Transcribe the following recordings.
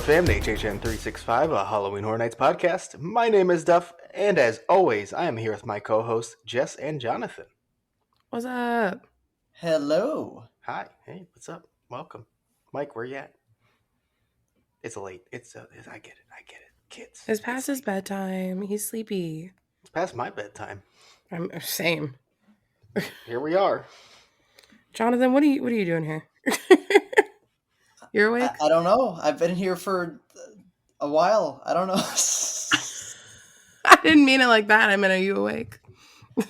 fam, to HHN 365, a Halloween Horror Nights podcast. My name is Duff, and as always, I am here with my co-hosts, Jess and Jonathan. What's up? Hello. Hi. Hey, what's up? Welcome. Mike, where you at? It's late. I get it. Kids. It's past his bedtime. He's sleepy. It's past my bedtime. I'm same. Here we are. Jonathan, what are you doing here? You're awake? I don't know. I've been here for a while. I don't know. I didn't mean it like that. I meant, are you awake?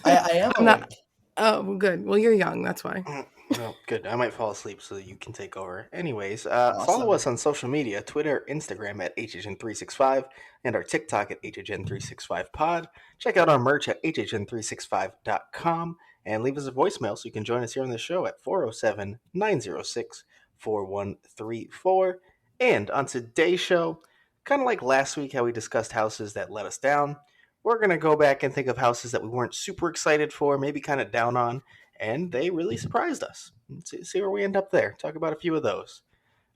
I am I'm awake. not. Oh, well, good. Well, you're young. That's why. Well, good. I might fall asleep so that you can take over. Anyways, Awesome. follow us on social media, Twitter, Instagram at HHN365, and our TikTok at HHN365pod. Check out our merch at HHN365.com, and leave us a voicemail so you can join us here on the show at 407-906-4134. And on today's show, kind of like last week how we discussed houses that let us down, we're going to go back and think of houses that we weren't super excited for, maybe kind of down on, and they really surprised us. See where we end up there. Talk about a few of those.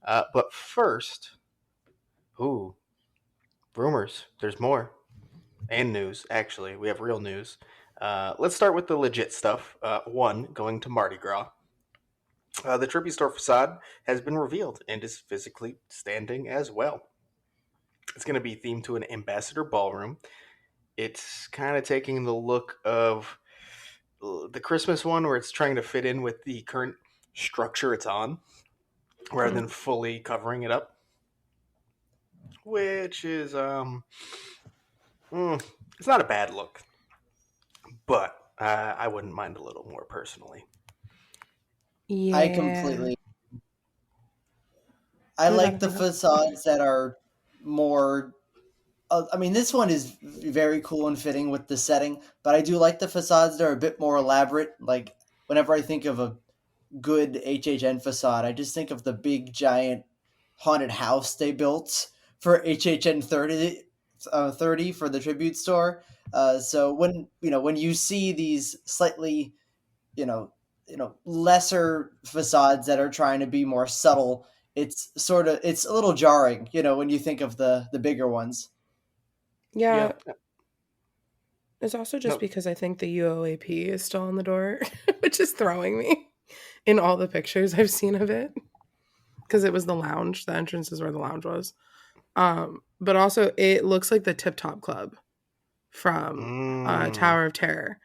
But first, rumors. There's more. And news, actually. We have real news. Let's start with the legit stuff. One, going to Mardi Gras. The Trippy Store facade has been revealed and is physically standing as well. It's going to be themed to an ambassador ballroom. It's kind of taking the look of the Christmas one where it's trying to fit in with the current structure it's on rather than fully covering it up, which is it's not a bad look, but I wouldn't mind a little more personally. Yeah. I like the facades that are more I mean, this one is very cool and fitting with the setting, but I do like the facades that are a bit more elaborate. Like, whenever I think of a good HHN facade, I just think of the big, giant haunted house they built for HHN 30 for the tribute store. So when you see these slightly, lesser facades that are trying to be more subtle, it's a little jarring, when you think of the bigger ones. Yeah. It's also just because I think the UOAP is still on the door, which is throwing me in all the pictures I've seen of it. Because it was the lounge. The entrance is where the lounge was. But also, it looks like the Tip Top Club from Tower of Terror.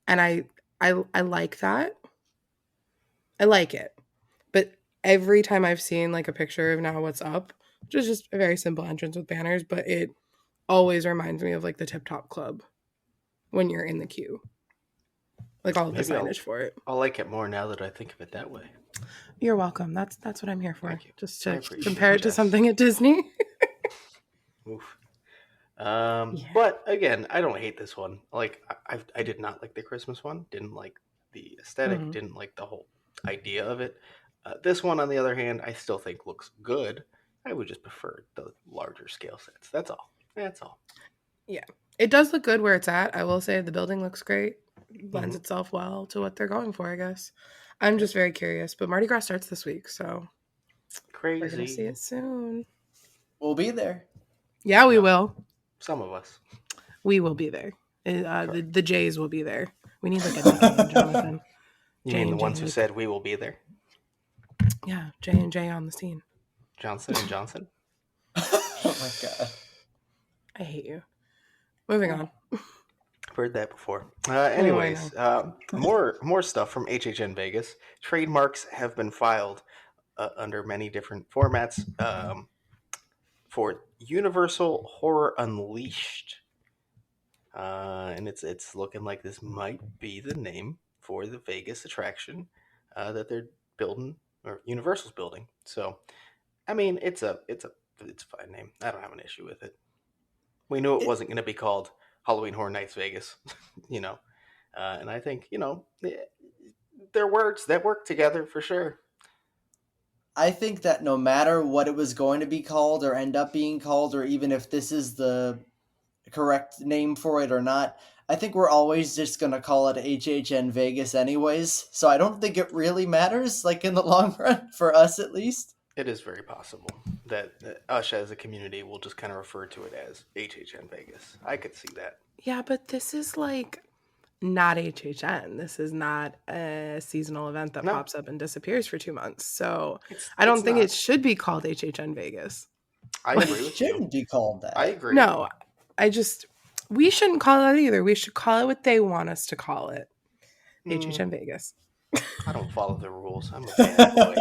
And I like that. I like it. But every time I've seen like a picture of Now What's Up, which is just a very simple entrance with banners, but it always reminds me of like the Tip Top Club when you're in the queue. Like all of the signage for it. I'll like it more now that I think of it that way. You're welcome. That's what I'm here for. Thank you. Just to compare it to something at Disney. Oof. But again, I don't hate this one. Like I did not like the Christmas one. Didn't like the aesthetic. Mhm. Didn't like the whole idea of it. This one, on the other hand, I still think looks good. I would just prefer the larger scale sets. That's all. Yeah. It does look good where it's at. I will say the building looks great. Lends itself well to what they're going for, I guess. I'm just very curious. But Mardi Gras starts this week, so crazy. We're going to see it soon. We'll be there. Yeah, we will. Some of us. We will be there. The Jays will be there. We need like a nickname, Jonathan. You mean the ones who said we will be there? Yeah, J&J on the scene. Johnson and Johnson. Oh my god. I hate you. Moving on. I've heard that before. Anyways, more stuff from HHN Vegas. Trademarks have been filed under many different formats for Universal Horror Unleashed. And it's looking like this might be the name for the Vegas attraction that they're building, or Universal's building. So, I mean, it's a fine name. I don't have an issue with it. We knew it wasn't going to be called Halloween Horror Nights Vegas, and I think they're words that work together for sure. I think that no matter what it was going to be called or end up being called, or even if this is the correct name for it or not, I think we're always just going to call it HHN Vegas anyways. So I don't think it really matters, like in the long run, for us at least. It is very possible that us as a community will just kind of refer to it as HHN Vegas. I could see that. Yeah, but this is like not HHN. This is not a seasonal event that pops up and disappears for 2 months. So I don't think it should be called HHN Vegas. I agree with you. It shouldn't be called that. I agree. No, we shouldn't call it that either. We should call it what they want us to call it. HHN Vegas. I don't follow the rules. I'm a bad boy.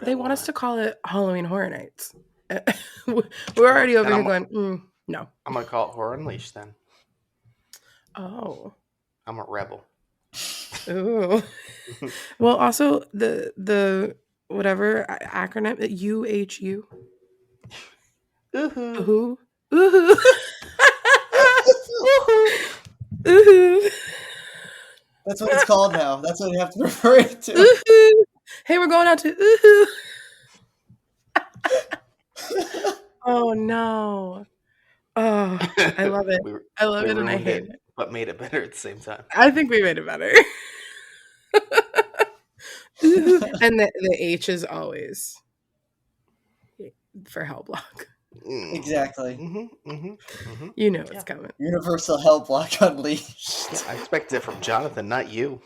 They want us to call it Halloween Horror Nights. We're already over here going, no. I'm going to call it Horror Unleashed then. Oh. I'm a rebel. Ooh. Well, also the whatever acronym, UHU. Ooh-hoo. Ooh. Ooh. That's what it's called now. That's what you have to refer it to. Ooh. Hey, we're going out to ooh. Oh no. Oh, I love it. I love it and I hate it. But made it better at the same time. I think we made it better. And the H is always for Hell Block. Exactly. You know it's coming. Universal Hell Block Unleashed. Yeah, I expected it from Jonathan, not you.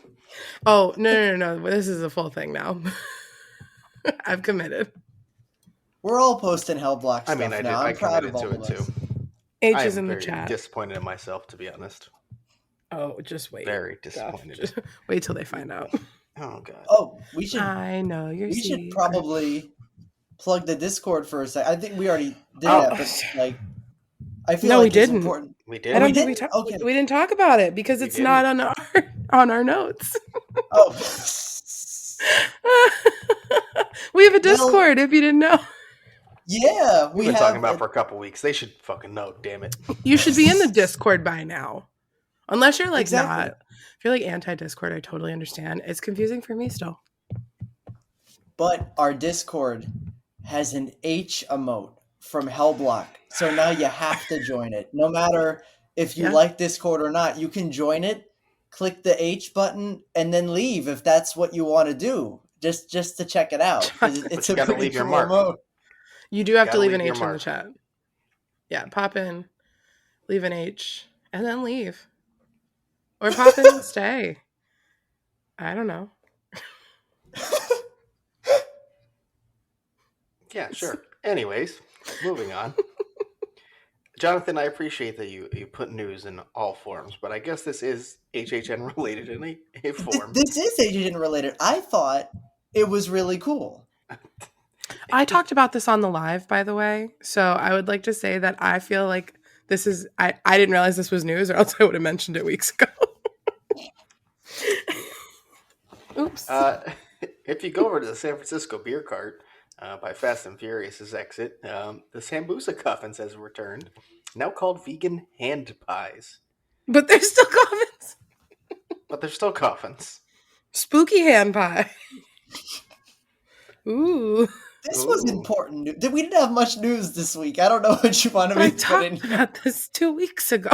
Oh, no. This is a full thing now. I've committed. We're all posting Hell Block stuff now. I committed to it too. H is in the chat. I'm very disappointed in myself, to be honest. Oh, just wait. Very disappointed. Just wait till they find out. Oh, God. Oh, we should. I know you're. We should probably plug the Discord for a sec. I think we already did that, but I feel like it's important. We did. I don't think we didn't talk about it because it's not on our notes. Oh. We have a Discord if you didn't know. Yeah, we've been talking about it for a couple weeks. They should fucking know, damn it. You should be in the Discord by now. Unless you're like not. If you're like anti-Discord, I totally understand. It's confusing for me still. But our Discord has an H emote from Hellblock. So now you have to join it. No matter if you like Discord or not, you can join it, click the H button, and then leave if that's what you want to do. Just to check it out. It's a pretty cool emote. You do have to leave an H in the chat. Yeah, pop in, leave an H, and then leave. Or pop in and stay. I don't know. Yeah, sure. Anyways, moving on. Jonathan, I appreciate that you put news in all forms, but I guess this is HHN related in a form. This is HHN related. I thought it was really cool. I talked about this on the live, by the way. So I would like to say that I feel like this is... I didn't realize this was news, or else I would have mentioned it weeks ago. Oops. If you go over to the San Francisco beer cart by Fast and Furious's exit, the Sambusa coffins has returned, now called vegan hand pies. But they're still coffins. But they're still coffins. Spooky hand pie. Ooh. This was important. We didn't have much news this week. I don't know what you want me to put in here. I talked about this 2 weeks ago.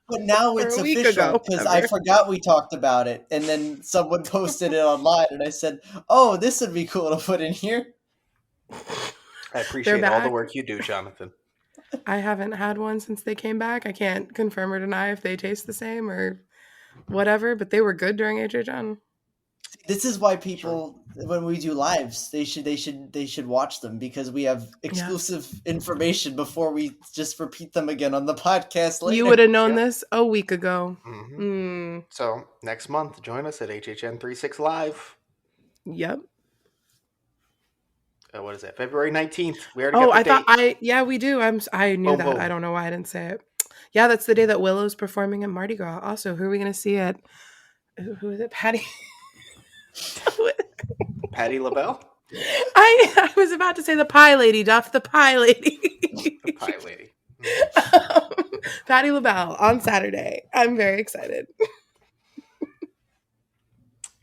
But now it's official because I forgot we talked about it. And then someone posted it online and I said, oh, this would be cool to put in here. I appreciate all the work you do, Jonathan. I haven't had one since they came back. I can't confirm or deny if they taste the same or whatever, but they were good during HHN. This is why people, when we do lives, they should watch them because we have exclusive information before we just repeat them again on the podcast later. You would have known this a week ago. Mm-hmm. So next month, join us at HHN 36 Live. Yep. What is that? February 19th. We already got the date. We do. I knew that. I don't know why I didn't say it. Yeah, that's the day that Willow's performing at Mardi Gras. Also, who are we going to see at? Who is it? Patty. Patty LaBelle? I was about to say the pie lady, Duff, the pie lady. The pie lady. Patty LaBelle on Saturday. I'm very excited.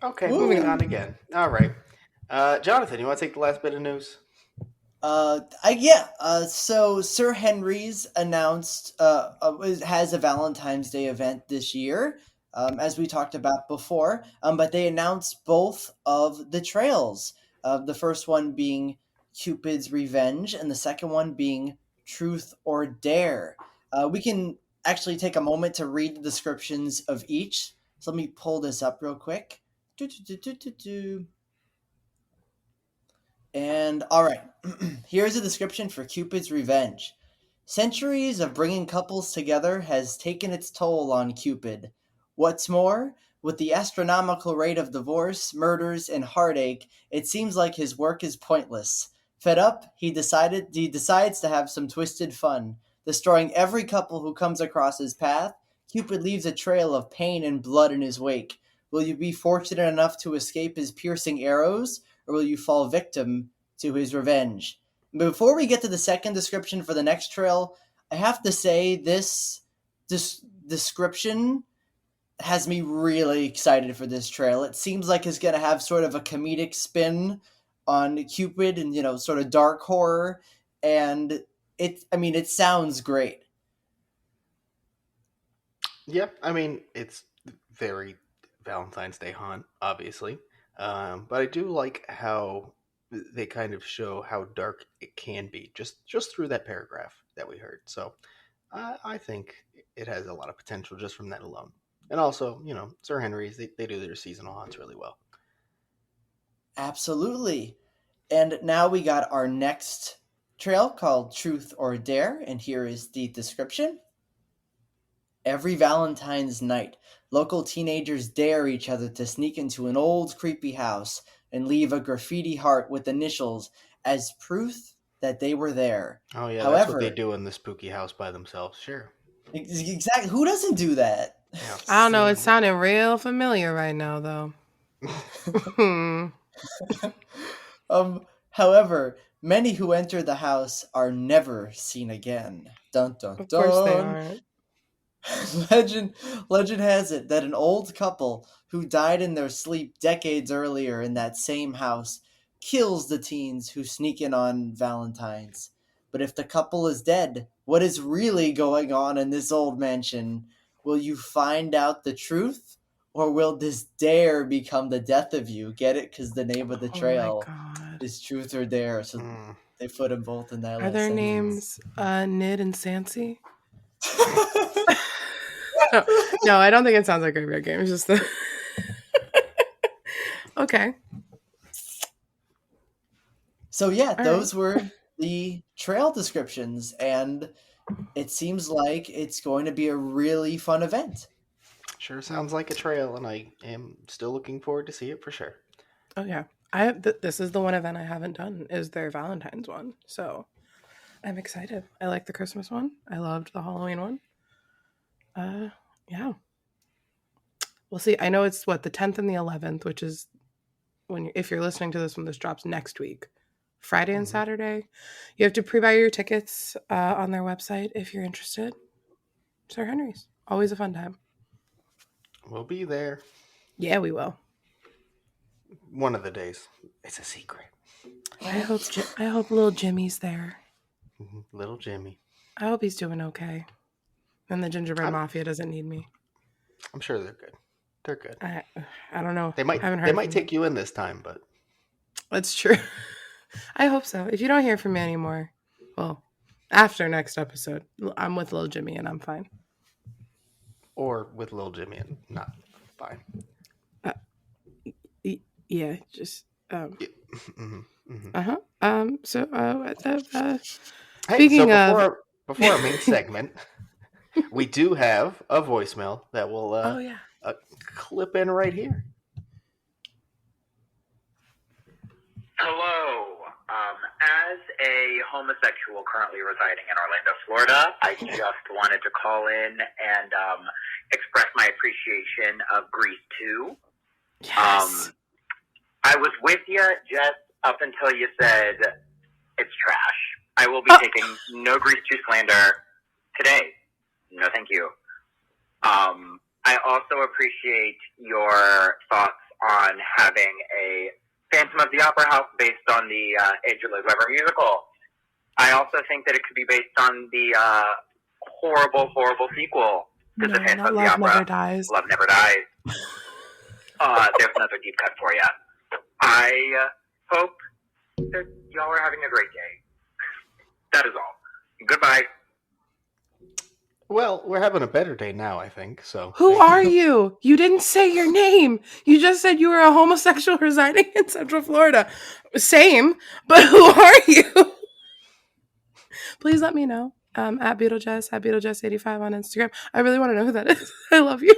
Okay, moving on again. All right. Jonathan, you want to take the last bit of news? So Sir Henry's announced has a Valentine's Day event this year. As we talked about before, but they announced both of the trails. The first one being Cupid's Revenge, and the second one being Truth or Dare. We can actually take a moment to read the descriptions of each. So let me pull this up real quick. And all right, here's a description for Cupid's Revenge. Centuries of bringing couples together has taken its toll on Cupid. What's more, with the astronomical rate of divorce, murders, and heartache, it seems like his work is pointless. Fed up, he decides to have some twisted fun. Destroying every couple who comes across his path, Cupid leaves a trail of pain and blood in his wake. Will you be fortunate enough to escape his piercing arrows, or will you fall victim to his revenge? Before we get to the second description for the next trail, I have to say this description has me really excited for this trail. It seems like it's going to have sort of a comedic spin on Cupid and, sort of dark horror. And it sounds great. Yeah, I mean, it's very Valentine's Day haunt, obviously. But I do like how they kind of show how dark it can be just through that paragraph that we heard. So I think it has a lot of potential just from that alone. And also, Sir Henry's, they do their seasonal haunts really well. Absolutely. And now we got our next trail called Truth or Dare, and here is the description. Every Valentine's night, local teenagers dare each other to sneak into an old creepy house and leave a graffiti heart with initials as proof that they were there. Oh yeah, that's what they However, do in the spooky house by themselves. Sure. exactly, who doesn't do that? Yeah. I don't know. It's sounding real familiar right now, though. However, many who enter the house are never seen again. Dun dun Of course they dun. aren't. Legend has it that an old couple who died in their sleep decades earlier in that same house kills the teens who sneak in on Valentine's. But if the couple is dead, what is really going on in this old mansion? Will you find out the truth? Or will this dare become the death of you? Get it? Because the name of the Oh my trail god. is Truth or Dare. So they put them both in that Are last their sentence. names Nid and Sansi? No, I don't think it sounds like a graveyard game. It's just the okay. So yeah, All those right. were the trail descriptions, and it seems like it's going to be a really fun event. Sure sounds like a trail, and I am still looking forward to see it for sure. Oh yeah, this is the one event I haven't done is their Valentine's one, so I'm excited. I like the Christmas one. I loved the Halloween one. Yeah, we'll see. I know it's what the 10th and the 11th, which is if you're listening to this when this drops next week, Friday and Saturday. You have to pre-buy your tickets on their website if you're interested. Sir Henry's, always a fun time. We'll be there. Yeah, we will. One of the days. It's a secret. I hope little Jimmy's there. Little Jimmy. I hope he's doing okay. And the Gingerbread Mafia doesn't need me. I'm sure they're good. They're good. I don't know. They might take you in this time, but that's true. I hope so. If you don't hear from me anymore, well, after next episode, I'm with little Jimmy and I'm fine. Or with little Jimmy and not fine. Yeah, just yeah. Speaking of before our main segment, we do have a voicemail that will clip in right here. Hello. As a homosexual currently residing in Orlando, Florida, I just wanted to call in and express my appreciation of Grease 2. Yes. I was with you just up until you said it's trash. I will be taking no Grease 2 slander today. No, thank you. I also appreciate your thoughts on having a Phantom of the Opera House based on the Andrew Lloyd Webber musical. I also think that it could be based on the horrible, horrible sequel to the Phantom of the Opera. Love Never Dies. Love Never Dies. There's another deep cut for you. I hope that y'all are having a great day. That is all. Goodbye. Well, we're having a better day now, I think. So. Who are you? You didn't say your name. You just said you were a homosexual residing in Central Florida. Same, but who are you? Please let me know. At Beetlejuice 85 on Instagram. I really want to know who that is. I love you.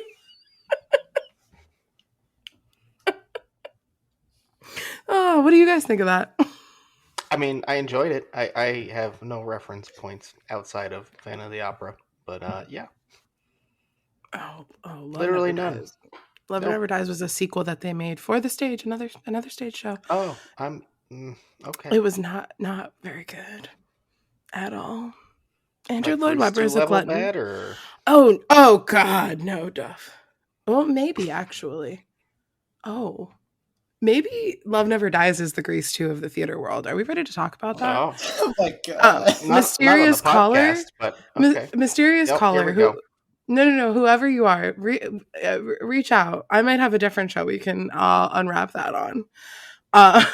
Oh, what do you guys think of that? I mean, I enjoyed it. I have no reference points outside of Fan of the Opera, but yeah. Oh, Love Literally Never none. Dies. Love Never Dies was a sequel that they made for the stage, another stage show. Oh, okay. It was not very good at all. Andrew Like Lloyd Grease Webber 2 is a level glutton. bad, or Oh God, no, Duff. Well, maybe actually. Oh, maybe Love Never Dies is the Grease 2 of the theater world. Are we ready to talk about that? oh, Oh my god. not on the podcast, but okay. Mysterious Yep, caller. here we go. No. Whoever you are, reach out. I might have a different show we can unwrap that on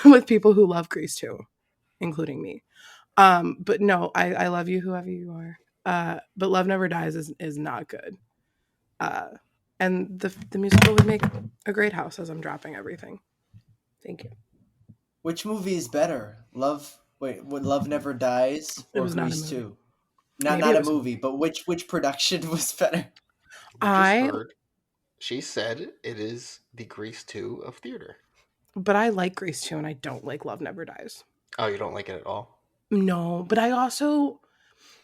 with people who love Grease 2, including me. But no, I love you, whoever you are. But Love Never Dies is not good. And the musical would make a great house. As I'm dropping everything. Thank you. Which movie is better? Would Love Never Dies or It was not a Grease movie. 2? Maybe Not it a was movie, but which production was better? You just heard. She said it is the Grease 2 of theater. But I like Grease 2 and I don't like Love Never Dies. Oh, you don't like it at all? No, but I also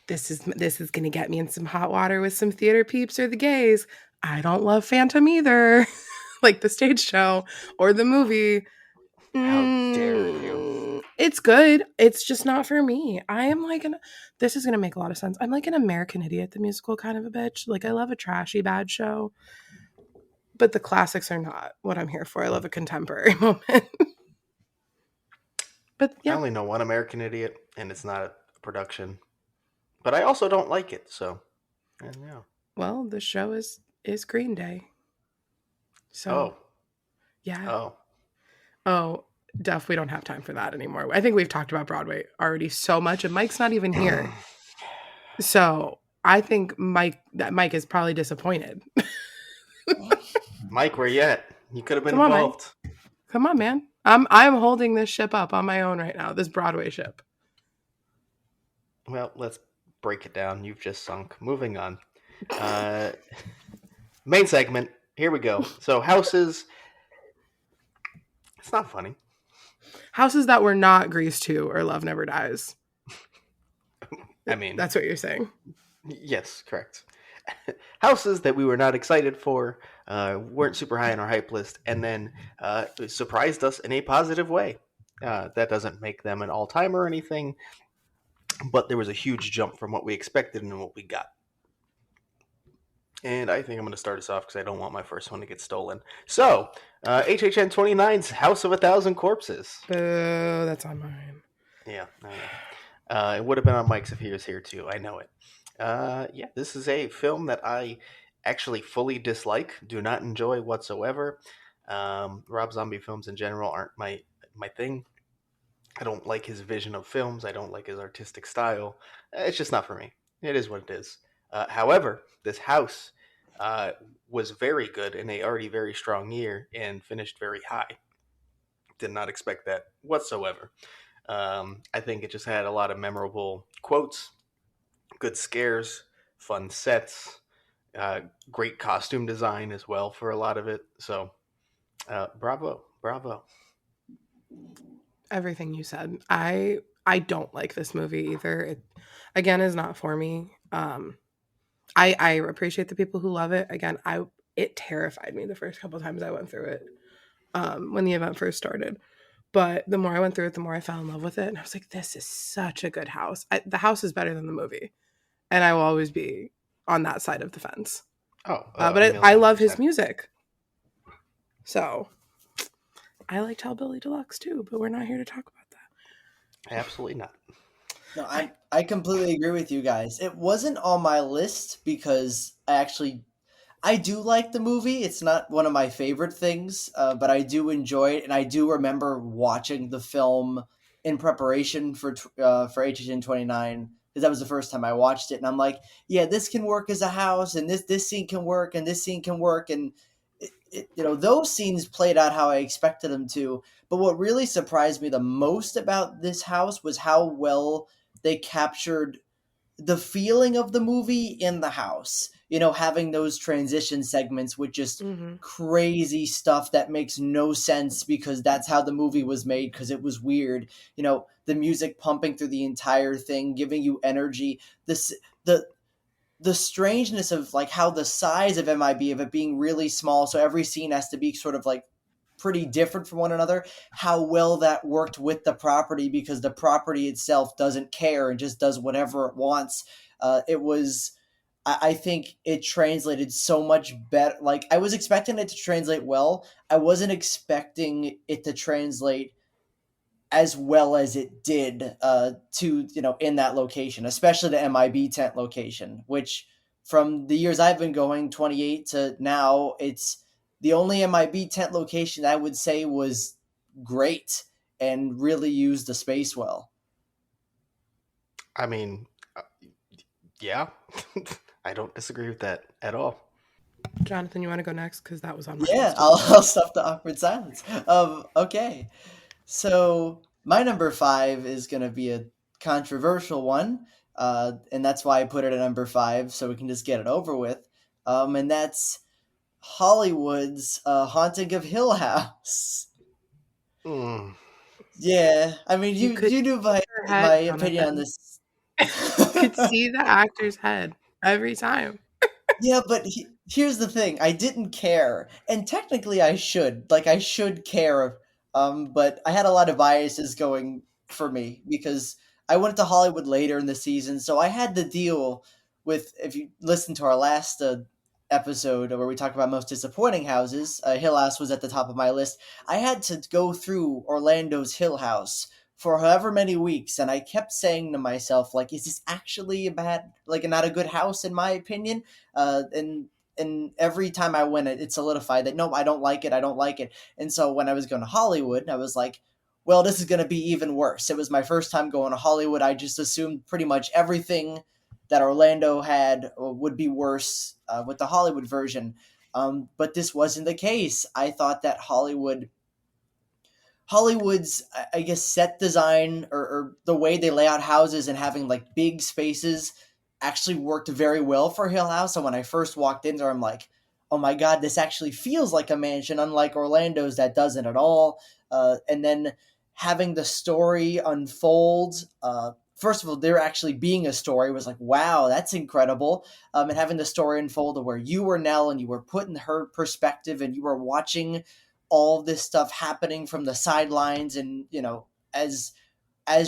this is gonna get me in some hot water with some theater peeps or the gays. I don't love Phantom either. Like the stage show or the movie. How dare you? It's good. It's just not for me. I am like this is gonna make a lot of sense. I'm like an American Idiot, the musical kind of a bitch. Like I love a trashy bad show. But the classics are not what I'm here for. I love a contemporary moment. But yeah. I only know one American Idiot, and it's not a production. But I also don't like it, so yeah. Well, the show is Green Day. So yeah. Oh, Duff, we don't have time for that anymore. I think we've talked about Broadway already so much, and Mike's not even here. So I think Mike is probably disappointed. Mike, where you at? You could have been Come on, involved. Mike. Come on, man. I'm holding this ship up on my own right now. This Broadway ship. Well, let's break it down. You've just sunk. Moving on. Main segment. Here we go. So houses. It's not funny. Houses that were not Grease 2 or Love Never Dies. I mean, that's what you're saying. Yes, correct. Houses that we were not excited for, weren't super high on our hype list, and then surprised us in a positive way. That doesn't make them an all-timer or anything, but there was a huge jump from what we expected and what we got. And I think I'm going to start us off because I don't want my first one to get stolen. So, HHN 29's House of a Thousand Corpses. Boo, that's on mine. Yeah, I know. It would have been on Mike's if he was here too. I know it. Yeah, this is a film that I actually fully dislike, do not enjoy whatsoever. Rob Zombie films in general aren't my thing. I don't like his vision of films. I don't like his artistic style. It's just not for me. It is what it is. However, this house was very good in a already very strong year and finished very high. Did not expect that whatsoever. I think it just had a lot of memorable quotes, good scares, fun sets, great costume design as well for a lot of it. So, bravo. Everything you said. I don't like this movie either. It, again, is not for me. I appreciate the people who love it. Again, it terrified me the first couple times I went through it when the event first started. But the more I went through it, the more I fell in love with it. And I was like, this is such a good house. The house is better than the movie. And I will always be on that side of the fence. But I love his music. So I liked Hellbilly Deluxe too, but we're not here to talk about that. Absolutely not. No, I completely agree with you guys. It wasn't on my list because I do like the movie. It's not one of my favorite things, but I do enjoy it, and I do remember watching the film in preparation for HHN 29, because that was the first time I watched it, and I'm like, yeah, this can work as a house, and this scene can work, and this scene can work, and those scenes played out how I expected them to. But what really surprised me the most about this house was how well they captured the feeling of the movie in the house. Having those transition segments with just crazy stuff that makes no sense because that's how the movie was made, because it was weird. The music pumping through the entire thing, giving you energy. The strangeness of like how the size of MIB, of it being really small, so every scene has to be sort of like pretty different from one another, how well that worked with the property, because the property itself doesn't care and just does whatever it wants. I think it translated so much better. Like, I was expecting it to translate well. I wasn't expecting it to translate as well as it did to in that location, especially the MIB tent location, which from the years I've been going, 28 to now, it's the only MIB tent location I would say was great and really used the space well. I mean, yeah, I don't disagree with that at all. Jonathan, you want to go next? Because that was on my Yeah, list. I'll stuff the awkward silence. Okay. So my number 5 is going to be a controversial one, and that's why I put it at number 5, so we can just get it over with. And that's Hollywood's Haunting of Hill House. Yeah, I mean, you knew my opinion on this. You could see the actor's head every time. Yeah, but here's the thing. I didn't care. And technically I should. Like, I should care. But I had a lot of biases going for me because I went to Hollywood later in the season, so I had to deal with, if you listen to our last episode where we talked about most disappointing houses, Hill House was at the top of my list. I had to go through Orlando's Hill House for however many weeks, and I kept saying to myself, like, is this actually a bad, like, not a good house in my opinion? And every time I went, it solidified that no, I don't like it. I don't like it. And so when I was going to Hollywood, I was like, well, this is going to be even worse. It was my first time going to Hollywood. I just assumed pretty much everything that Orlando had would be worse with the Hollywood version. But this wasn't the case. I thought that Hollywood's, I guess, set design or the way they lay out houses and having like big spaces actually worked very well for Hill House. And when I first walked in there, I'm like, oh my God, this actually feels like a mansion, unlike Orlando's that doesn't at all. And then having the story unfold, first of all, there actually being a story was like, wow, that's incredible. And having the story unfold where you were Nell and you were put in her perspective and you were watching all this stuff happening from the sidelines, and as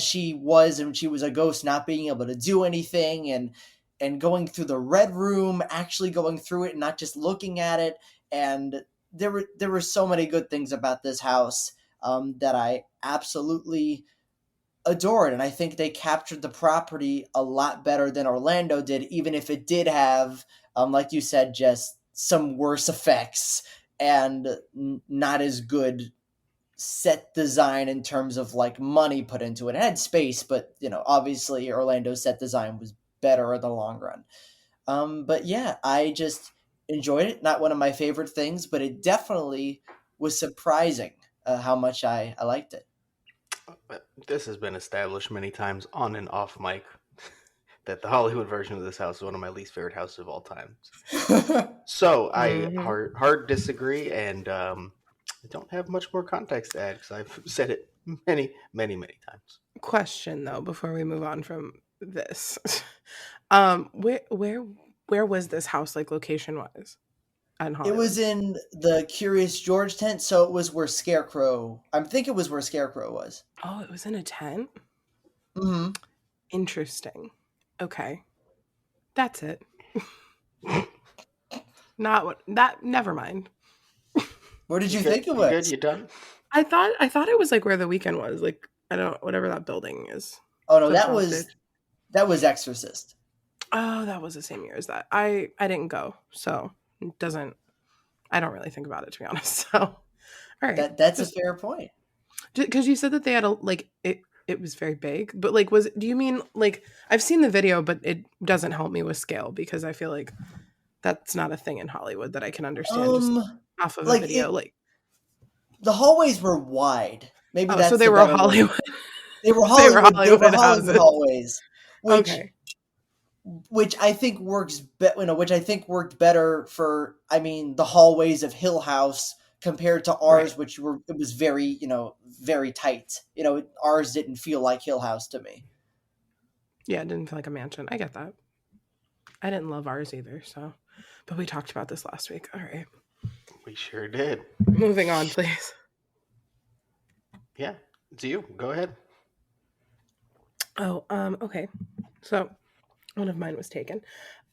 she was, and she was a ghost not being able to do anything, and going through the red room, actually going through it and not just looking at it. And there were so many good things about this house that I absolutely adored, and I think they captured the property a lot better than Orlando did, even if it did have, like you said, just some worse effects and not as good set design in terms of like money put into it. It had space, but obviously Orlando's set design was better in the long run. But yeah, I just enjoyed it. Not one of my favorite things, but it definitely was surprising how much I liked it. This has been established many times on and off mic that the Hollywood version of this house is one of my least favorite houses of all time. So I hard disagree, and I don't have much more context to add because I've said it many times. Question though, before we move on from this, where was this house, like, location wise? It was in the Curious George tent, so it was where Scarecrow. I think it was where Scarecrow was. Oh, it was in a tent. Mm-hmm. Interesting. Okay, that's it. Not what that. Never mind. What did you think it was? Good, you done? I thought it was like where the Weekend was. Like, I don't, whatever that building is. Oh no, that was Exorcist. Oh, that was the same year as that. I didn't go, so it doesn't. I don't really think about it, to be honest. So, all right, that's a fair point. Because you said that they had it was very big. But like, do you mean like I've seen the video, but it doesn't help me with scale because I feel like that's not a thing in Hollywood that I can understand just off of a video. The hallways were wide. Maybe that's so they the were better Hollywood. word. They were Hollywood. They were Hollywood hallways, which I think works. Which I think worked better for. I mean, the hallways of Hill House compared to ours, which it was very very tight. Ours didn't feel like Hill House to me. Yeah, it didn't feel like a mansion. I get that. I didn't love ours either. So, but we talked about this last week. All right. We sure did. Moving on, please. Yeah, it's you. Go ahead. Oh, okay. So, one of mine was taken.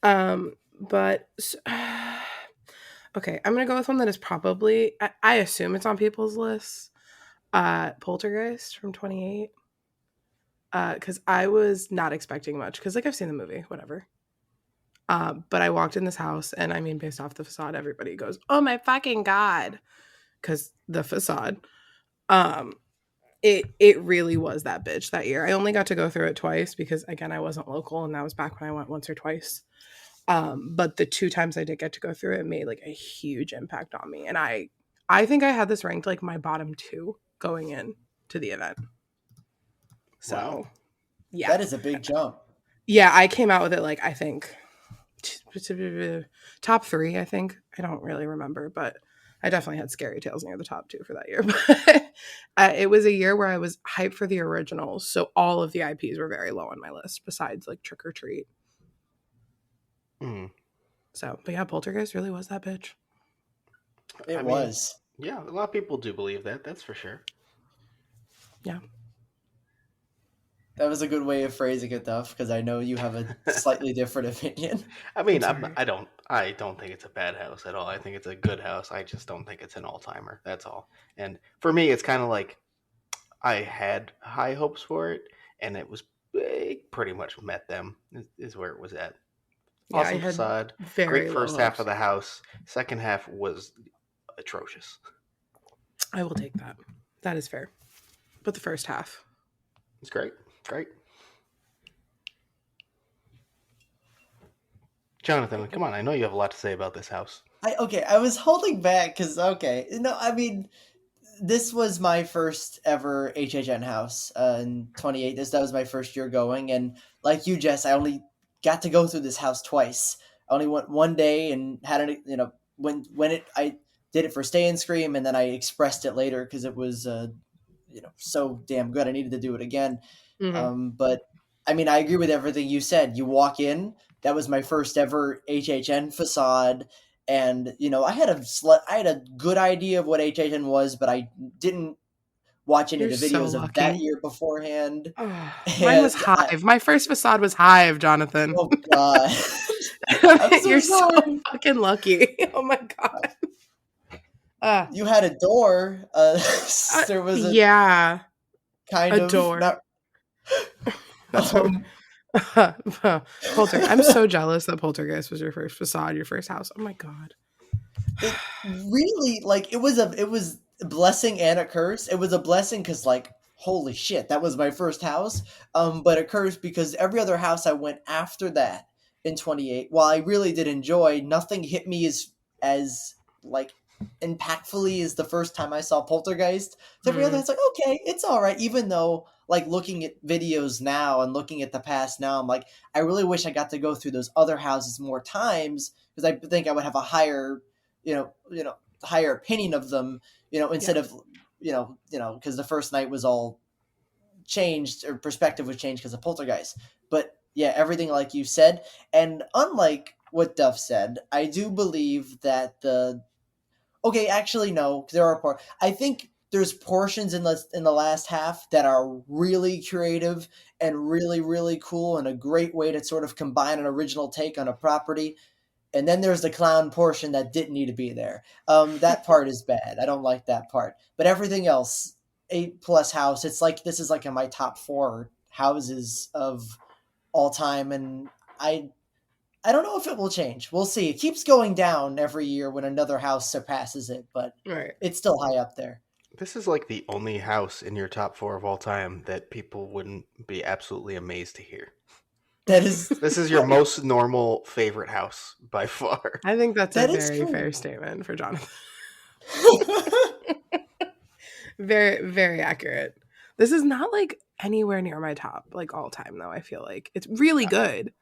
But okay, I'm gonna go with one that is probably I assume it's on people's lists. Poltergeist from 28. Because I was not expecting much. Because like I've seen the movie, whatever. But I walked in this house, and I mean, based off the facade, everybody goes, "Oh my fucking god!" Because the facade, it really was that bitch that year. I only got to go through it twice because again, I wasn't local, and that was back when I went once or twice. But the 2 times I did get to go through it made like a huge impact on me, and I think I had this ranked like my bottom 2 going in to the event. So, wow. Yeah, that is a big jump. Yeah, I came out with it like I think top 3, I think. I don't really remember, but I definitely had Scary Tales near the top 2 for that year. But it was a year where I was hyped for the originals, so all of the IPs were very low on my list, besides like Trick or Treat. So, but yeah, Poltergeist really was that bitch. It was. Yeah, a lot of people do believe that. That's for sure. Yeah. That was a good way of phrasing it, Duff, because I know you have a slightly different opinion. I mean, I don't think it's a bad house at all. I think it's a good house. I just don't think it's an all-timer. That's all. And for me, it's kind of like I had high hopes for it, and it pretty much met them. Is where it was at. Awesome facade, great first half of the house. Second half was atrocious. I will take that. That is fair. But the first half, it's great. Great. Jonathan, come on. I know you have a lot to say about this house. I was holding back because, I mean, this was my first ever HHN house in 28. That was my first year going. And like you, Jess, I only got to go through this house twice. I only went one day and had it, I did it for Stay and Scream, and then I expressed it later because it was, so damn good. I needed to do it again. Mm-hmm. But I mean, I agree with everything you said. You walk in, that was my first ever HHN facade. And, I had a good idea of what HHN was, but I didn't watch any of the videos of that year beforehand. Oh, mine was Hive. My first facade was Hive, Jonathan. Oh, God. You're so fucking lucky. Oh, my God. You had a door. There was a kind of door. Not... I'm so jealous that Poltergeist was your first facade, your first house. Oh my god! It really, it was a blessing and a curse. It was a blessing because, holy shit, that was my first house. But a curse because every other house I went after that in 28, while I really did enjoy, nothing hit me as impactfully as the first time I saw Poltergeist. So every other, it's like, okay, it's all right. Even though, looking at videos now and looking at the past now, I'm like, I really wish I got to go through those other houses more times because I think I would have a higher, higher opinion of them, instead of, because the first night was all changed or perspective was changed because of Poltergeist. But yeah, everything like you said, and unlike what Duff said, I do believe that okay, actually no, there are I think there's portions in the last half that are really creative and really, really cool and a great way to sort of combine an original take on a property. And then there's the clown portion that didn't need to be there. That part is bad. I don't like that part. But everything else, 8+ house, it's this is in my top 4 houses of all time, and I don't know if it will change. We'll see. It keeps going down every year when another house surpasses it, but It's still high up there. This is like the only house in your top 4 of all time that people wouldn't be absolutely amazed to hear. That is. This is your most normal favorite house by far. I think that's That a is very true. fair statement for Jonathan. Very, very accurate. This is not like anywhere near my top, like all time though. I feel like it's really good,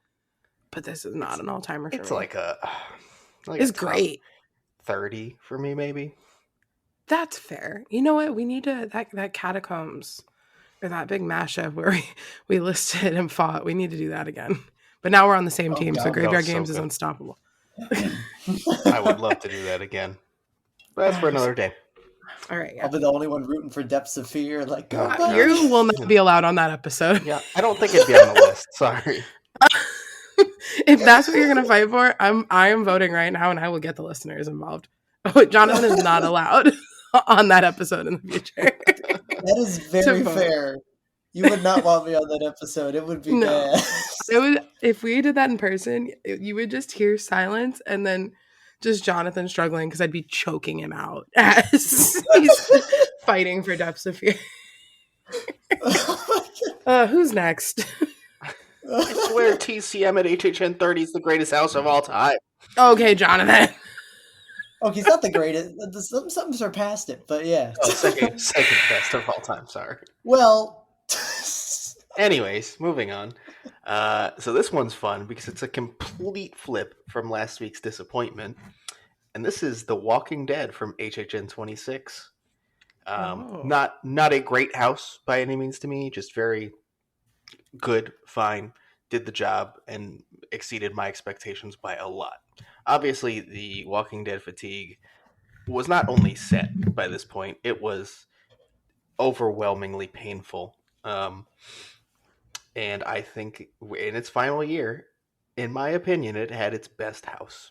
but this is not an all timer for me. It's like it's a top great. 30 for me, maybe. That's fair. You know what? We need to that catacombs or that big mashup where we listed and fought. We need to do that again. But now we're on the same team, so God. Graveyard so Games is good. unstoppable. I would love to do that again. But that's for another day. All right, yeah. I'll be the only one rooting for Depths of Fear. Like, go back. You will not be allowed on that episode. Yeah, I don't think it'd be on the list. Sorry. If that's what you're gonna fight for, I am voting right now, and I will get the listeners involved. Oh, Jonathan is not allowed on that episode in the future. That is very fair. You would not want me on that episode. It would be bad. It would, if we did that in person, you would just hear silence and then just Jonathan struggling because I'd be choking him out as he's fighting for Depths of Fear. Who's next? I swear TCM at HHN 30 is the greatest house of all time. Okay, Jonathan. Okay, it's not the greatest. Something surpassed it, but yeah. Oh, second best of all time, sorry. Well. Anyways, moving on. So this one's fun because it's a complete flip from last week's disappointment. And this is The Walking Dead from HHN 26. Not a great house by any means to me, just very good, fine, did the job, and exceeded my expectations by a lot. Obviously, the Walking Dead fatigue was not only set by this point, it was overwhelmingly painful. And I think in its final year, in my opinion, it had its best house.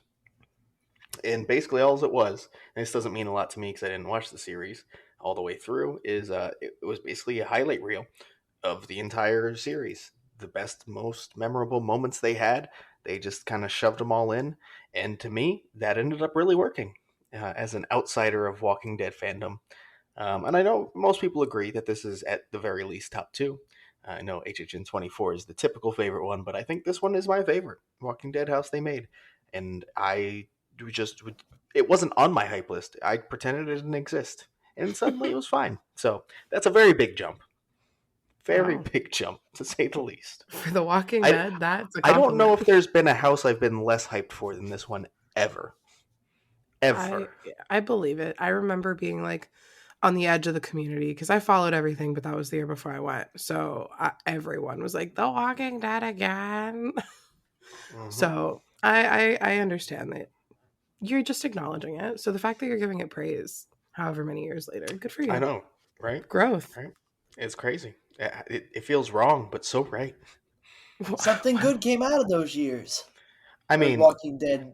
And basically all it was, and this doesn't mean a lot to me because I didn't watch the series all the way through, is it was basically a highlight reel of the entire series. The best, most memorable moments they had, they just kind of shoved them all in. And to me, that ended up really working as an outsider of Walking Dead fandom. And I know most people agree that this is at the very least top 2. I know HHN 24 is the typical favorite one, but I think this one is my favorite Walking Dead house they made. And it wasn't on my hype list. I pretended it didn't exist. And suddenly it was fine. So that's a very big jump. Very big jump, to say the least. For The Walking Dead, that's a compliment. I don't know if there's been a house I've been less hyped for than this one ever. Ever. I believe it. I remember being like on the edge of the community because I followed everything, but that was the year before I went. So everyone was like, The Walking Dead again. Mm-hmm. So I understand that. You're just acknowledging it. So the fact that you're giving it praise however many years later, good for you. I know, right? Growth. Right? It's crazy. It feels wrong, but so right. Something good came out of those years. I mean, Walking Dead,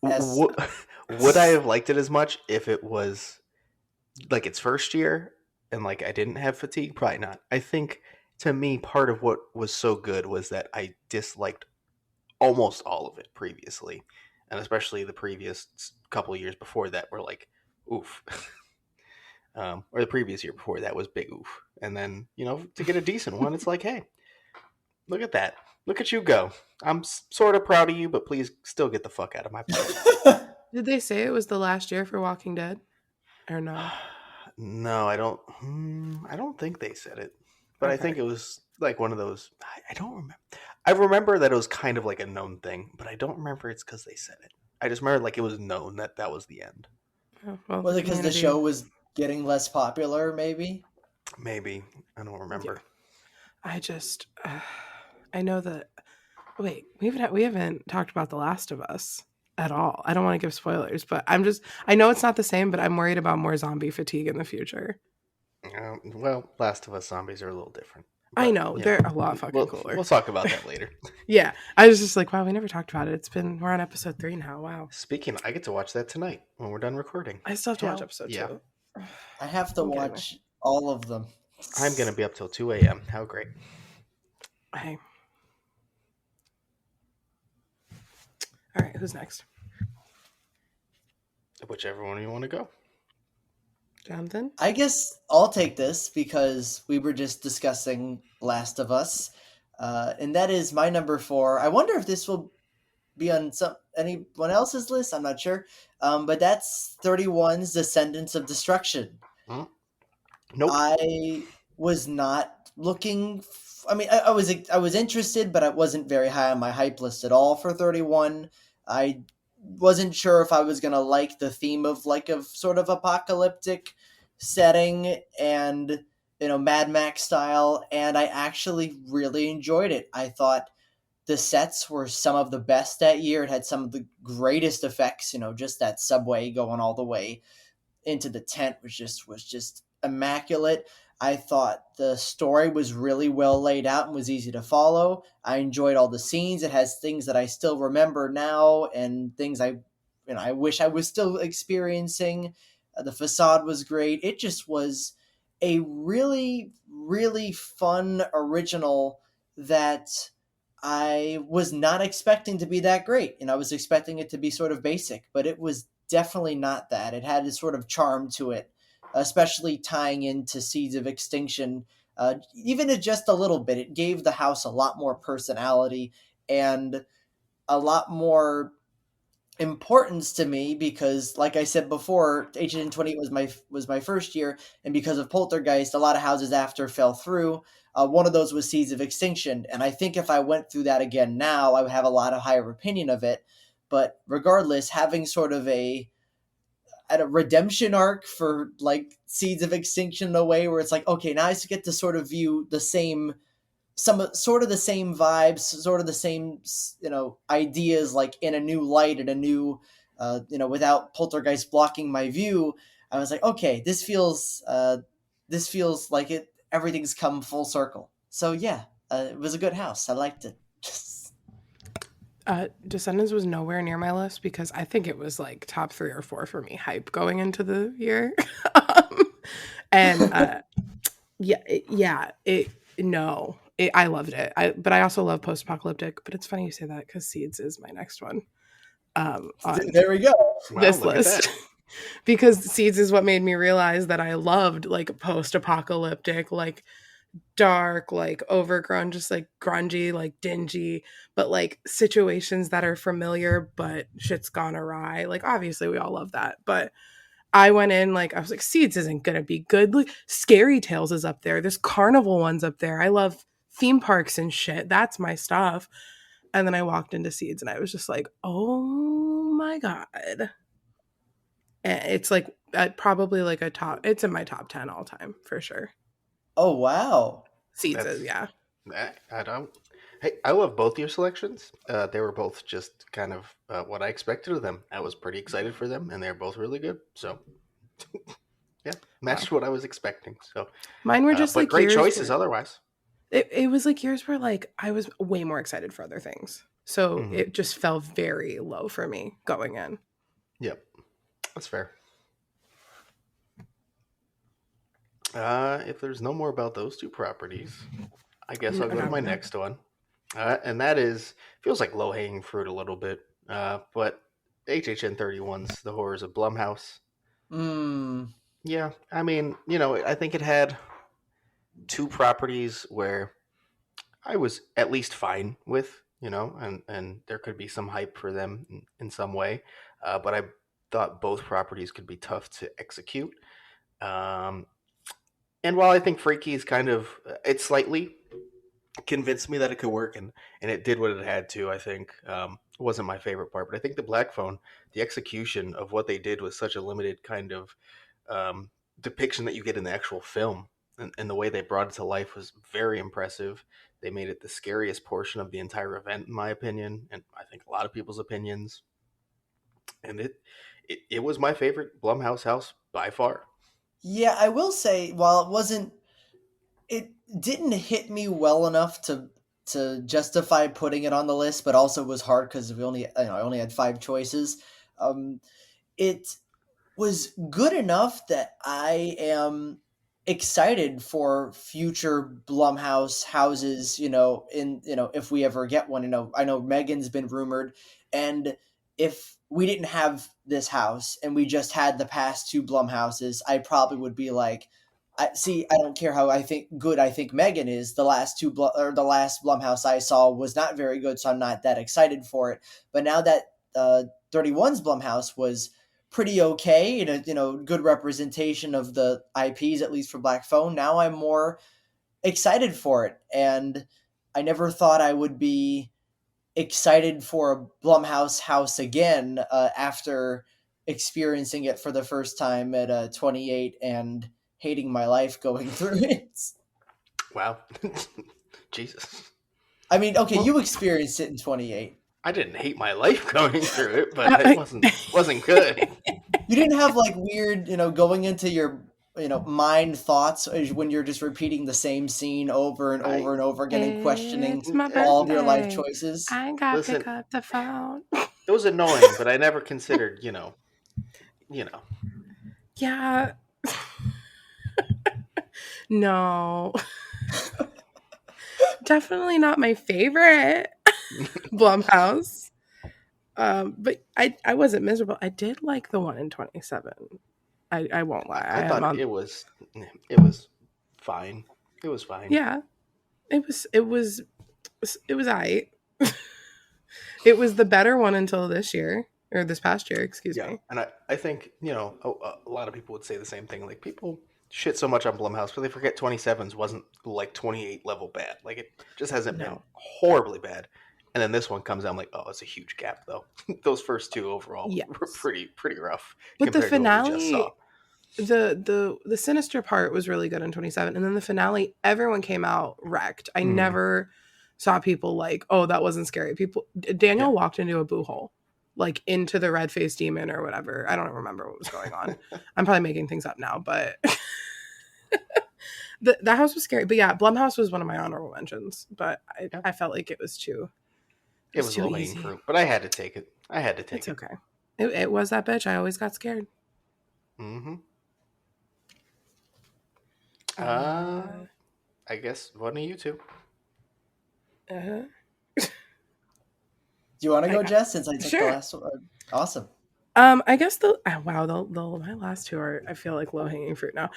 would I have liked it as much if it was like its first year and like I didn't have fatigue? Probably not. I think to me, part of what was so good was that I disliked almost all of it previously, and especially the previous couple of years before that were like, oof. Or the previous year before that was big oof. And then, to get a decent one, it's like, hey, look at that. Look at you go. I'm sort of proud of you, but please still get the fuck out of my place. Did they say it was the last year for Walking Dead? Or no? No, I don't think they said it. But okay. I think it was like one of those. I don't remember. I remember that it was kind of like a known thing, but I don't remember it's because they said it. I just remember like it was known that was the end. Oh, well, was it because the show was getting less popular, maybe? Maybe. I don't remember. Yeah. I just... I know that... Wait, we haven't talked about The Last of Us at all. I don't want to give spoilers, but I know it's not the same, but I'm worried about more zombie fatigue in the future. Well, Last of Us zombies are a little different. But, I know. They're a lot fucking cooler. We'll talk about that later. Yeah. I was just like, wow, we never talked about it. We're on episode 3 now. Wow. Speaking, I get to watch that tonight when we're done recording. I still have to watch episode 2. I have to watch all of them. I'm going to be up till 2 a.m. How great. Hey. All right, who's next? Whichever one you want to go. Jonathan? I guess I'll take this because we were just discussing Last of Us, and that is my number 4. I wonder if this will be on anyone else's list. I'm not sure, but that's 31's Descendants of Destruction. Hmm? Nope. I was not looking. I mean, I was interested, but I wasn't very high on my hype list at all for 31. I wasn't sure if I was gonna like the theme of like a sort of apocalyptic setting and Mad Max style, and I actually really enjoyed it. I thought the sets were some of the best that year. It had some of the greatest effects. Just that subway going all the way into the tent was just immaculate. I thought the story was really well laid out and was easy to follow. I enjoyed all the scenes. It has things that I still remember now and things I wish I was still experiencing. The facade was great. It just was a really really fun original that I was not expecting to be that great. I was expecting it to be sort of basic, but it was definitely not that. It had a sort of charm to it, especially tying into Seeds of Extinction. Even just a little bit, it gave the house a lot more personality and a lot more importance to me because, like I said before, HHN 28 was my first year, and because of Poltergeist, a lot of houses after fell through. One of those was Seeds of Extinction, and I think if I went through that again now, I would have a lot of higher opinion of it. But regardless, having sort of at a redemption arc for like Seeds of Extinction in a way where it's like, okay, now I get to sort of view some sort of the same vibes, sort of the same ideas, like in a new light and a new without Poltergeist blocking my view. I was like, okay, this feels like everything's come full circle. So yeah, it was a good house. I liked it. Descendants was nowhere near my list because I think it was like top 3 or 4 for me hype going into the year. And I loved it. But I also love post-apocalyptic. But it's funny you say that because Seeds is my next one on There we go. Wow, this look list. at that. Because Seeds is what made me realize that I loved like post-apocalyptic, like dark, like overgrown, just like grungy, like dingy, but like situations that are familiar, but shit's gone awry. Like obviously we all love that, but I went in like I was like, Seeds isn't gonna be good. Like, Scary Tales is up there. There's carnival ones up there. I love theme parks and shit. That's my stuff. And then I walked into Seeds and I was just like, oh my god. And it's like probably like a top. It's in my top 10 all time for sure. Oh wow. Seeds That's is yeah. I don't. Hey, I love both your selections. They were both just kind of what I expected of them. I was pretty excited for them, and they're both really good. So, yeah, matched Wow. what I was expecting. So, Mine were just but like great years choices where otherwise. it was like years where like I was way more excited for other things. So Hmm. it just fell very low for me going in. Yep, that's fair. If there's no more about those two properties, I guess I'll go to my No. next one, and that is feels like low hanging fruit a little bit, but HHN 31's The Horrors of Blumhouse. Mm. Yeah, I mean, I think it had two properties where I was at least fine with, and there could be some hype for them in some way, but I thought both properties could be tough to execute. Um, and while I think Freaky is kind of, it slightly convinced me that it could work, and it did what it had to. I think it wasn't my favorite part, but I think the Black Phone, the execution of what they did was such a limited kind of um, depiction that you get in the actual film, and the way they brought it to life was very impressive. They made it the scariest portion of the entire event, in my opinion, and I think a lot of people's opinions. And it was my favorite Blumhouse house by far. Yeah, I will say, while it didn't hit me well enough to justify putting it on the list, but also was hard because I only had 5 choices. Um, it was good enough that I am excited for future Blumhouse houses. If we ever get one, I know Megan's been rumored, and if we didn't have this house and we just had the past two Blumhouses, I probably would be like, I don't care how I think Megan is. The last the last Blumhouse I saw was not very good, so I'm not that excited for it. But now that 31's Blumhouse was pretty okay and a good representation of the IPs, at least for Black Phone, now I'm more excited for it. And I never thought I would be excited for a Blumhouse house again after experiencing it for the first time at 28 and hating my life going through it. Wow. Jesus. I mean, okay, you experienced it in 28. I didn't hate my life going through it, but it wasn't good. You didn't have like weird, going into your mind thoughts when you're just repeating the same scene over and over and over again and questioning all of your life choices. I gotta pick up the phone. It was annoying, but I never considered, Yeah. No. Definitely not my favorite Blumhouse. But I wasn't miserable. I did like the one in 27. I won't lie. I thought it was fine. It was fine. Yeah. It was aight. It was the better one until this year. Or this past year, excuse me. And I think, a lot of people would say the same thing. Like, people shit so much on Blumhouse, but they forget 27's wasn't like 28 level bad. Like, it just hasn't been horribly bad. And then this one comes out, I'm like, oh, it's a huge gap, though. Those first two overall were pretty rough. But the finale, the sinister part was really good in 27. And then the finale, everyone came out wrecked. I never saw people like, oh, that wasn't scary. Daniel walked into a boo hole. Like into the red-faced demon or whatever. I don't remember what was going on. I'm probably making things up now, but the house was scary. But yeah, Blumhouse was one of my honorable mentions. But I felt like it was too. It was low-hanging fruit, but I had to take it. It's okay. It was that bitch. I always got scared. Mm-hmm. I guess one of you two. Uh-huh. Do you want to go, Jess? Since I took the last one. Awesome. I guess my last two are, I feel like, low hanging fruit now.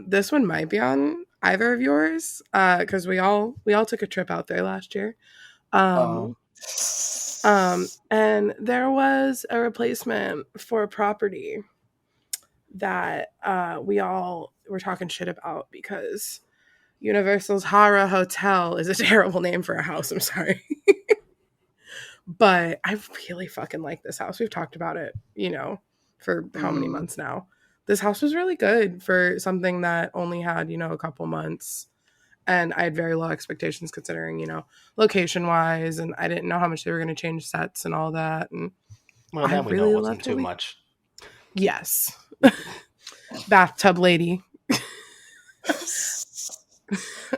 This one might be on either of yours, because we all took a trip out there last year. And there was a replacement for a property that we all were talking shit about because Universal's Horror Hotel is a terrible name for a house. I'm sorry. But I really fucking like this house. We've talked about it, for how many months now. This house was really good for something that only had, a couple months. And I had very low expectations considering, location-wise. And I didn't know how much they were going to change sets and all that. And well, now we know it wasn't too much. Yes. Bathtub lady.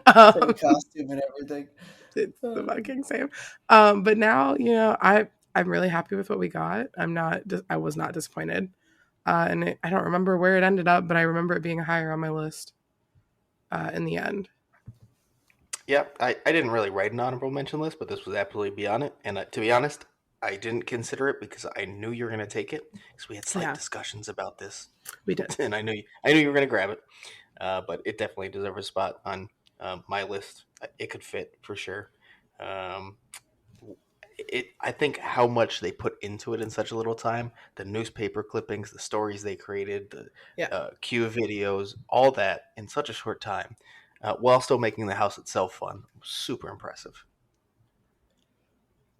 Costume and everything. It's the fucking same. But now, I'm really happy with what we got. I was not disappointed. And I don't remember where it ended up, but I remember it being higher on my list in the end. Yeah, I didn't really write an honorable mention list, but this was absolutely be on it. And to be honest, I didn't consider it because I knew you were going to take it because we had slight discussions about this. We did. And I knew you were going to grab it. But it definitely deserves a spot on my list. It could fit for sure. I think how much they put into it in such a little time, the newspaper clippings, the stories they created, the Q videos, all that in such a short time, while still making the house itself fun. Super impressive.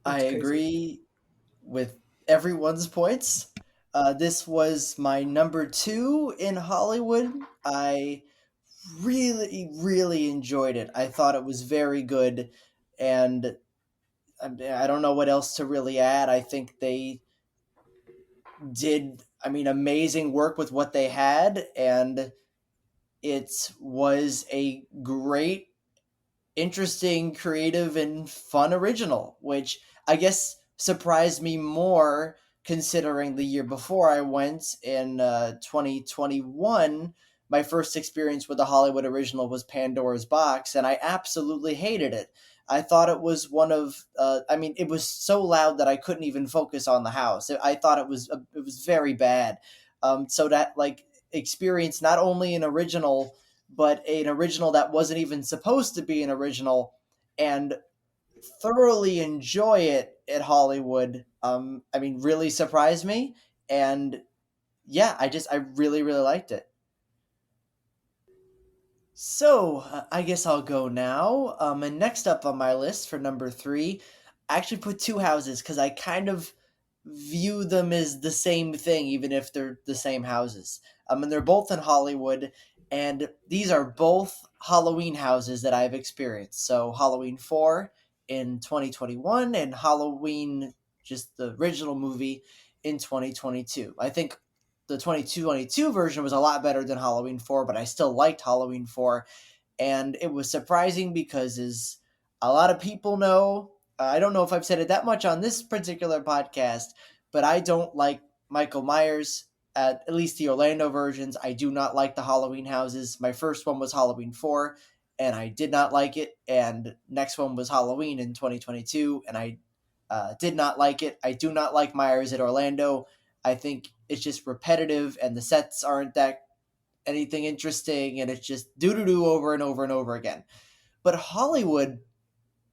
I agree with everyone's points. This was my number 2 in Hollywood. I really, really enjoyed it. I thought it was very good, and I don't know what else to really add. I think they did, amazing work with what they had, and it was a great, interesting, creative, and fun original, which I guess surprised me more considering the year before I went in 2021. My first experience with the Hollywood original was Pandora's Box, and I absolutely hated it. I thought it was one of, it was so loud that I couldn't even focus on the house. I thought it was very bad. So that like experience not only an original, but an original that wasn't even supposed to be an original, and thoroughly enjoy it at Hollywood. Really surprised me, and yeah, I really really liked it. So I guess I'll go now. And next up on my list for number three, I actually put two houses because I kind of view them as the same thing, even if they're the same houses. And they're both in Hollywood, and these are both Halloween houses that I've experienced. So Halloween 4 in 2021 and Halloween, just the original movie, in 2022. I think the 2022 version was a lot better than Halloween 4, but I still liked Halloween 4. And it was surprising because, as a lot of people know, I don't know if I've said it that much on this particular podcast, but I don't like Michael Myers, at least the Orlando versions. I do not like the Halloween houses. My first one was Halloween 4, and I did not like it. And next one was Halloween in 2022, and I did not like it. I do not like Myers at Orlando. I think it's just repetitive, and the sets aren't that anything interesting, and it's just do over and over and over again. But Hollywood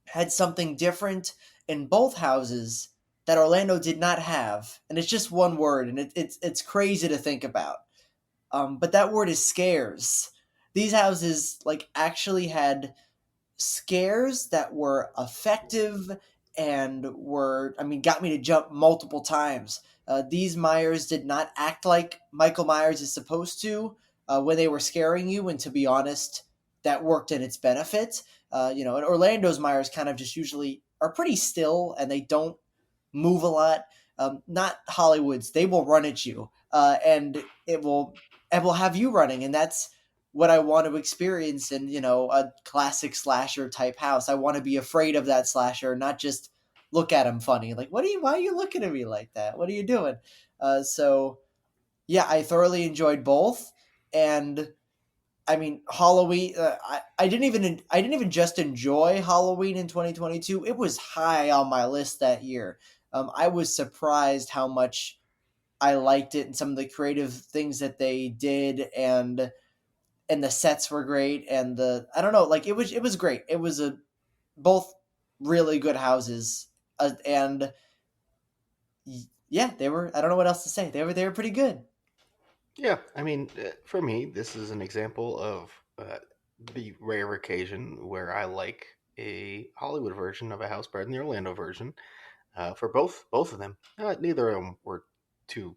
had something different in both houses that Orlando did not have, and it's just one word, and it's crazy to think about. But that word is scares. These houses like actually had scares that were effective and got me to jump multiple times. These Myers did not act like Michael Myers is supposed to when they were scaring you, and to be honest, that worked in its benefit. And Orlando's Myers kind of just usually are pretty still and they don't move a lot. Not Hollywood's; they will run at you, and it will have you running, and that's what I want to experience in a classic slasher type house. I want to be afraid of that slasher, not just look at him funny. Like, why are you looking at me like that? What are you doing? So yeah, I thoroughly enjoyed both, and Halloween. I didn't even just enjoy Halloween in 2022. It was high on my list that year. I was surprised how much I liked it and some of the creative things that they did, and the sets were great, and the I don't know, like it was great. It was a both really good houses, and yeah, they were. I don't know what else to say. They were pretty good. Yeah, for me, this is an example of the rare occasion where I like a Hollywood version of a house better than the Orlando version. For both of them, neither of them were too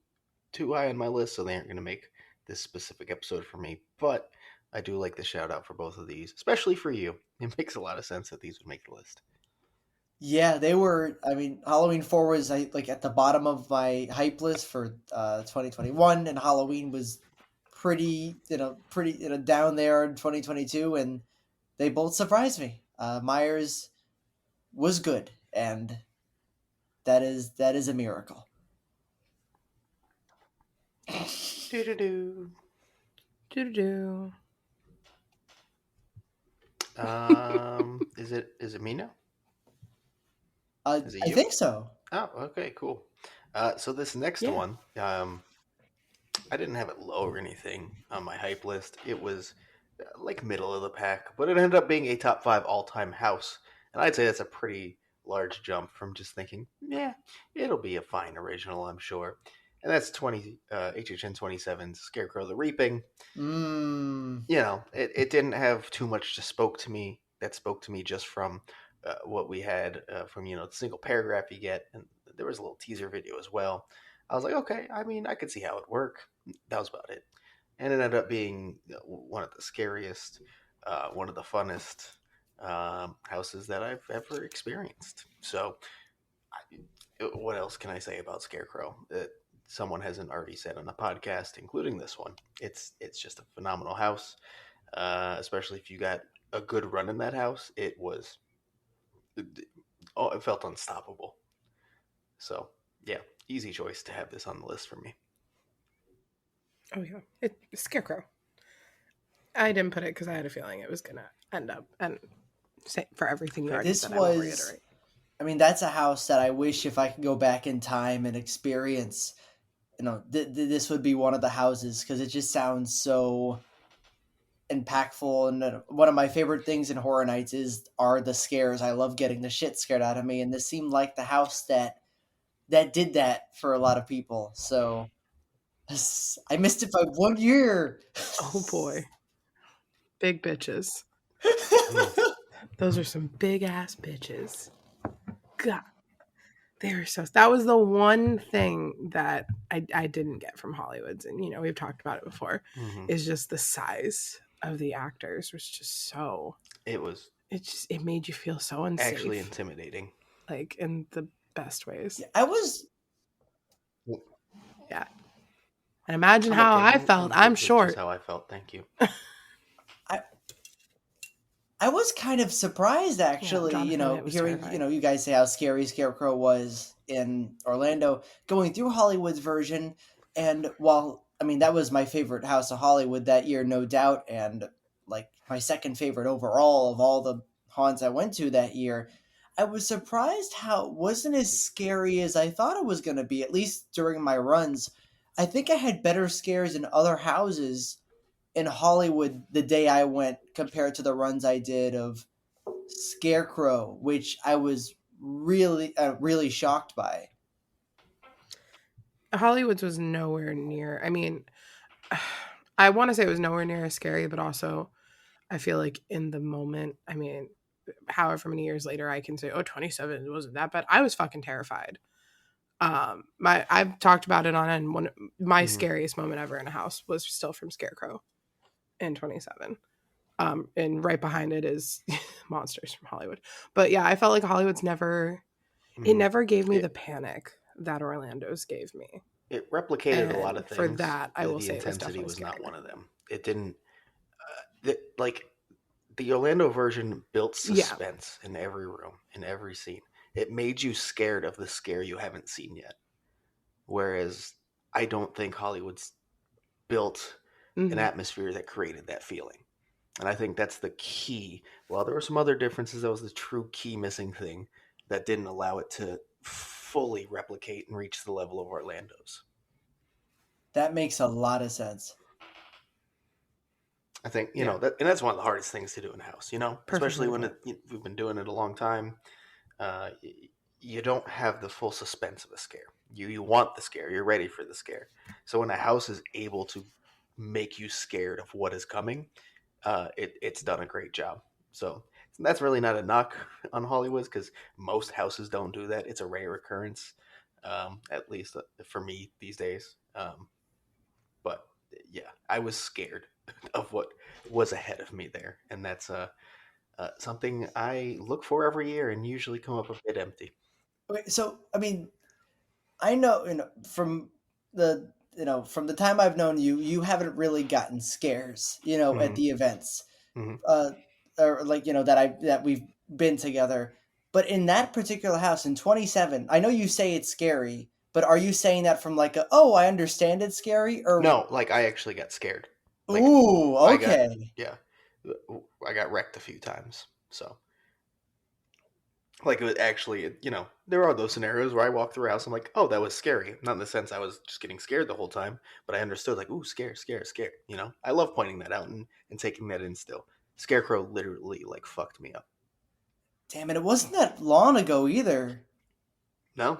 too high on my list, so they aren't going to make this specific episode for me. But I do like the shout out for both of these, especially for you. It makes a lot of sense that these would make the list. Yeah, they were. Halloween 4 was like at the bottom of my hype list for 2021, and Halloween was pretty down there in 2022, and they both surprised me. Myers was good, and that is a miracle. Do do do. Do. Is it me now? Is it I you? think so. Oh, okay, cool. So this next Yeah. one, I didn't have it low or anything on my hype list. It was like middle of the pack, but it ended up being a top five all time house, and I'd say that's a pretty large jump from just thinking, yeah, it'll be a fine original, I'm sure. And that's HHN 27's Scarecrow the Reaping. Mm. It didn't have too much to spoke to me that spoke to me just from what we had from the single paragraph you get, and there was a little teaser video as well. I was like, okay, I could see how it work. That was about it, and it ended up being one of the scariest, one of the funnest houses that I've ever experienced. So, what else can I say about Scarecrow that someone hasn't already said on the podcast, including this one? It's just a phenomenal house, especially if you got a good run in that house. It felt unstoppable. So yeah, easy choice to have this on the list for me. Oh yeah, Scarecrow. I didn't put it because I had a feeling it was gonna end up, and for everything you already This said. I won't was, reiterate. I mean, that's a house that I wish if I could go back in time and experience, this would be one of the houses because it just sounds so impactful. And one of my favorite things in Horror Nights are the scares. I love getting the shit scared out of me, and this seemed like the house that did that for a lot of people. So I missed it by 1 year. Oh boy, big bitches. Those are some big ass bitches. God, they were so. That was the one thing that I didn't get from Hollywood's, and we've talked about it before. Is just the size of the actors was just so. It made you feel so unsafe. Actually intimidating. Like in the best ways. Yeah, I was. Yeah. And imagine how I felt. I'm short. That's how I felt. Thank you. I was kind of surprised, actually, hearing, you guys say how scary Scarecrow was in Orlando, going through Hollywood's version. And while, I mean, that was my favorite house of Hollywood that year, no doubt. And like my second favorite overall of all the haunts I went to that year, I was surprised how it wasn't as scary as I thought it was going to be, at least during my runs. I think I had better scares in other houses in Hollywood the day I went compared to the runs I did of Scarecrow, which I was really, really shocked by. Hollywood's was nowhere near. I mean, I want to say it was nowhere near as scary, but also I feel like in the moment, I mean, however many years later, I can say, 27 wasn't that bad. I was fucking terrified. I've talked about it on one. My scariest moment ever in a house was still from Scarecrow in 27. And right behind it is Monsters from Hollywood. But yeah, I felt like Hollywood's it never gave me the panic that Orlando's gave me. It replicated a lot of things. For that, I will say the intensity was not scarier. one of them. It didn't. The Orlando version built suspense in every room, in every scene. It made you scared of the scare you haven't seen yet. Whereas I don't think Hollywood's built an atmosphere that created that feeling. And I think that's the key. While there were some other differences, that was the true key missing thing that didn't allow it to fully replicate and reach the level of Orlando's. That makes a lot of sense. I think, and that's one of the hardest things to do in a house, especially when we've been doing it a long time. You don't have the full suspense of a scare. You want the scare. You're ready for the scare. So when a house is able to make you scared of what is coming, it's done a great job. So that's really not a knock on Hollywood because most houses don't do that. It's a rare occurrence, at least for me these days. But yeah, I was scared of what was ahead of me there, and that's something I look for every year and usually come up a bit empty. Okay, so I mean, I know, from the from the time I've known you, you haven't really gotten scares, at the events, or like that we've been together. But in that particular house in 27, I know you say it's scary, but are you saying that from like I understand it's scary, or no, like I actually got scared. Like, ooh, okay, I got wrecked a few times, so. Like it was actually, there are those scenarios where I walk through a house, I'm like, oh, that was scary. Not in the sense I was just getting scared the whole time, but I understood like, ooh, scare. I love pointing that out and taking that in still. Scarecrow literally like fucked me up. Damn it, it wasn't that long ago either. No.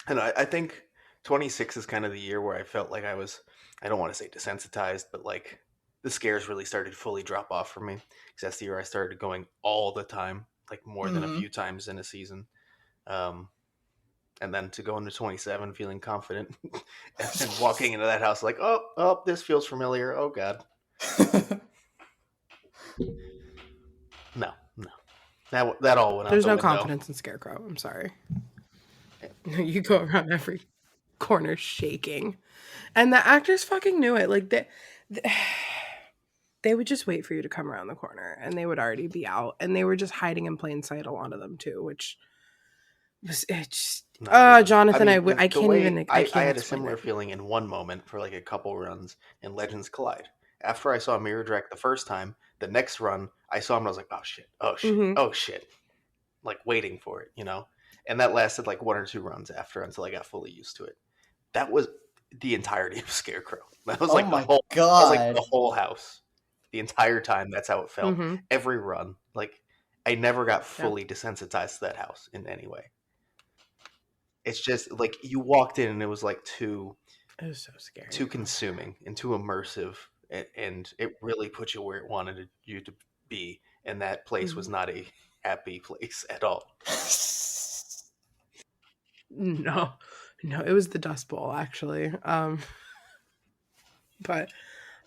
And I think 26 is kind of the year where I felt like I don't want to say desensitized, but like the scares really started to fully drop off for me. Because that's the year I started going all the time. Like more than a few times in a season. And then to go into 27 feeling confident and walking into that house like, oh, this feels familiar. Oh, God. No. That all went out. There's no confidence in Scarecrow. I'm sorry. You go around every corner shaking. And the actors fucking knew it. Like, they would just wait for you to come around the corner and they would already be out, and they were just hiding in plain sight, a lot of them too, which was Jonathan, I can't even I had a similar feeling in one moment for like a couple runs in Legends Collide. After I saw Mirror Direct the first time, the next run I saw him and I was like, oh shit, oh shit, like waiting for it, and that lasted like one or two runs after until I got fully used to it. That was the entirety of Scarecrow. That was Oh like my that was like god. the whole house. The entire time, that's how it felt. Mm-hmm. Every run, like I never got fully desensitized to that house in any way. It's just like you walked in and it was like it was so scary, too consuming and too immersive, and it really put you where it wanted you to be, and that place was not a happy place at all. No, it was the Dust Bowl actually. But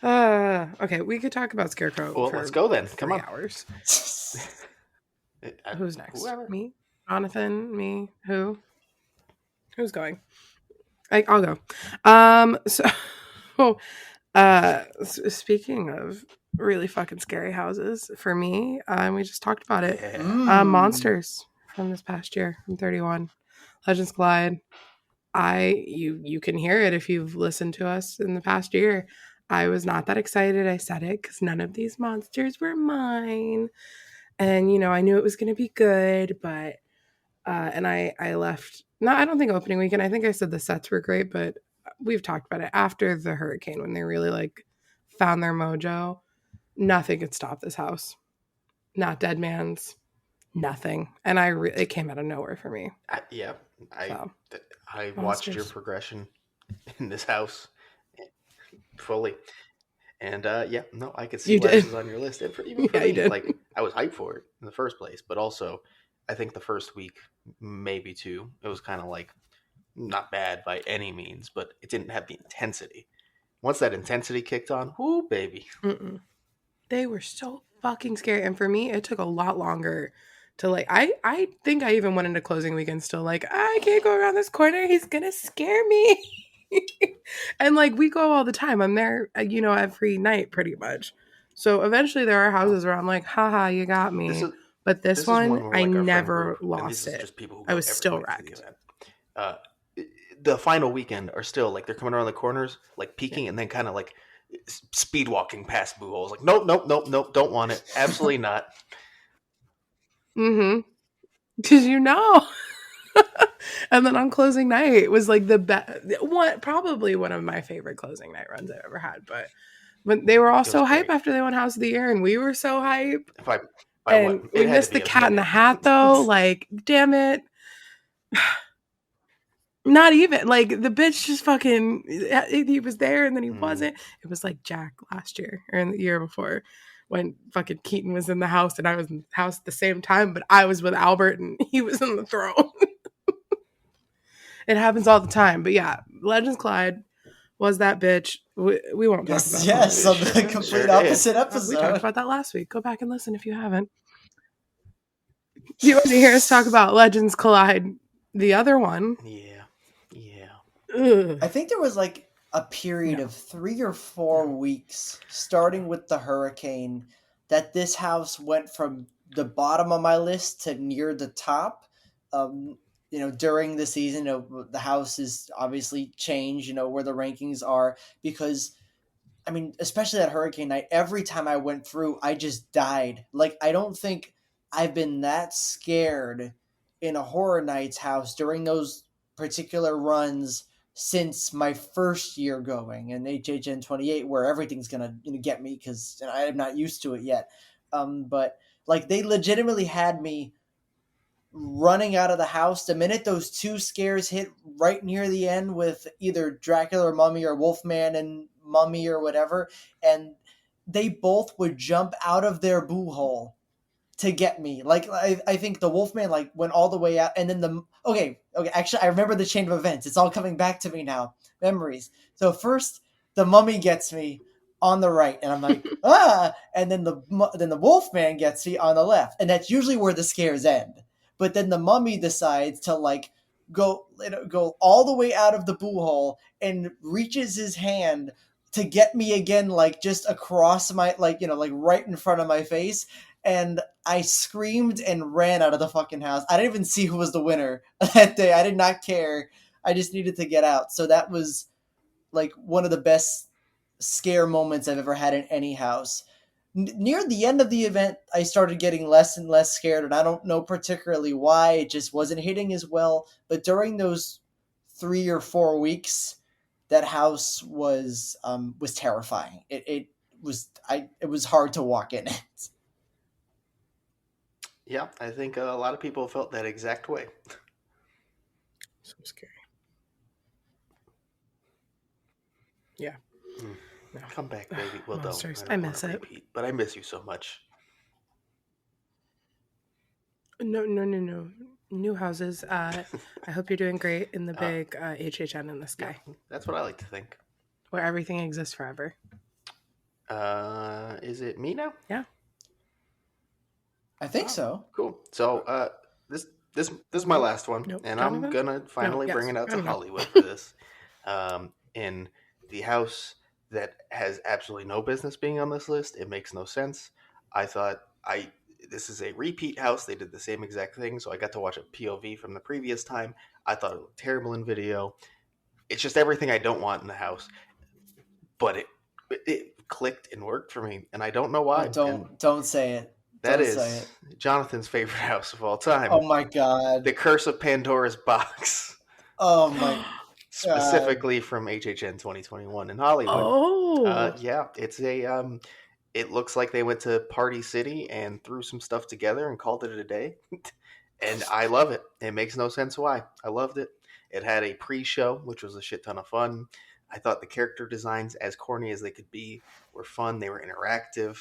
okay, we could talk about Scarecrow. Well, let's go then. Come on. 3 hours. I- Who's next? Whoever. Me, Jonathan, me. Who's going? I'll go. So, speaking of really fucking scary houses, for me, we just talked about it. Yeah. Monsters from this past year, from 31, Legends Collide. You can hear it if you've listened to us in the past year. I was not that excited. I said it because none of these monsters were mine, and I knew it was going to be good, but and I left. No, I don't think opening weekend. I think I said the sets were great, but we've talked about it after the hurricane when they really like found their mojo. Nothing could stop this house. Not Dead Man's. Nothing. And it came out of nowhere for me. I watched your progression in this house fully, and I could see why this is on your list. And even for me, like I was hyped for it in the first place, but also I think the first week, maybe two, it was kind of like not bad by any means, but it didn't have the intensity. Once that intensity kicked on, whoo, baby. They were so fucking scary. And for me, it took a lot longer to like, I think I even went into closing weekend still like, I can't go around this corner. He's going to scare me. And like, we go all the time. I'm there, every night pretty much. So eventually there are houses where I'm like, haha, you got me. But this one, I never lost it. I was still wrecked. The final weekend are still like they're coming around the corners, like peeking, and then kind of like speed walking past boo holes. Like, nope, don't want it. Absolutely not. Because and then on closing night was like the best one, probably one of my favorite closing night runs I've ever had. But they were all so hype after they won House of the Year, and we were so hype. And we missed the Cat in the Hat though. Like, damn it. Not even like the bitch just fucking he was there and then he wasn't. It was like Jack last year or in the year before when fucking Keaton was in the house and I was in the house at the same time, but I was with Albert and he was in the throne. It happens all the time. But yeah, Legends Collide was that bitch. We won't talk about yes, on the complete opposite episode. We talked about that last week. Go back and listen if you haven't. Do you want to hear us talk about Legends Collide, the other one? Yeah. Ugh. I think there was like a period of 3 or 4 weeks, starting with the hurricane, that this house went from the bottom of my list to near the top. During the season, the house is obviously changed, where the rankings are, because, I mean, especially that hurricane night, every time I went through, I just died. Like, I don't think I've been that scared in a Horror Nights house during those particular runs since my first year going in HHN 28, where everything's gonna get me because I'm not used to it yet. But like they legitimately had me running out of the house the minute those 2 scares hit right near the end with either Dracula or Mummy or Wolfman and Mummy or whatever, and they both would jump out of their boo hole to get me. Like, I think the Wolfman like went all the way out, and then okay, actually I remember the chain of events. It's all coming back to me now. Memories. So first the Mummy gets me on the right, and I'm like, and then the Wolfman gets me on the left, and that's usually where the scares end. But then the Mummy decides to like go all the way out of the boo hole and reaches his hand to get me again, like just across my like right in front of my face. And I screamed and ran out of the fucking house. I didn't even see who was the winner that day. I did not care. I just needed to get out. So that was like one of the best scare moments I've ever had in any house. near the end of the event, I started getting less and less scared, and I don't know particularly why. It just wasn't hitting as well. But during those 3 or 4 weeks, that house was terrifying. It was hard to walk in it. Yeah, I think a lot of people felt that exact way. So scary. Yeah. No. Come back, baby. Well, Monsters. don't. I miss it. Repeat, but I miss you so much. No. New houses. I hope you're doing great in the big HHN in the sky. Yeah, that's what I like to think. Where everything exists forever. Is it me now? Yeah. I think so. Cool. So this is my last one, and Jonathan? I'm gonna finally yes, bring it out to Jonathan. Hollywood for this. In the house that has absolutely no business being on this list, it makes no sense. I thought this is a repeat house. They did the same exact thing, so I got to watch a POV from the previous time. I thought it looked terrible in video. It's just everything I don't want in the house, but it clicked and worked for me, and I don't know why. Don't say it. That is Jonathan's favorite house of all time. Oh my god. The Curse of Pandora's Box. Oh my god. Specifically from HHN 2021 in Hollywood. Oh. Yeah, it's it looks like they went to Party City and threw some stuff together and called it a day. And I love it. It makes no sense why. I loved it. It had a pre-show, which was a shit ton of fun. I thought the character designs, as corny as they could be, were fun. They were interactive.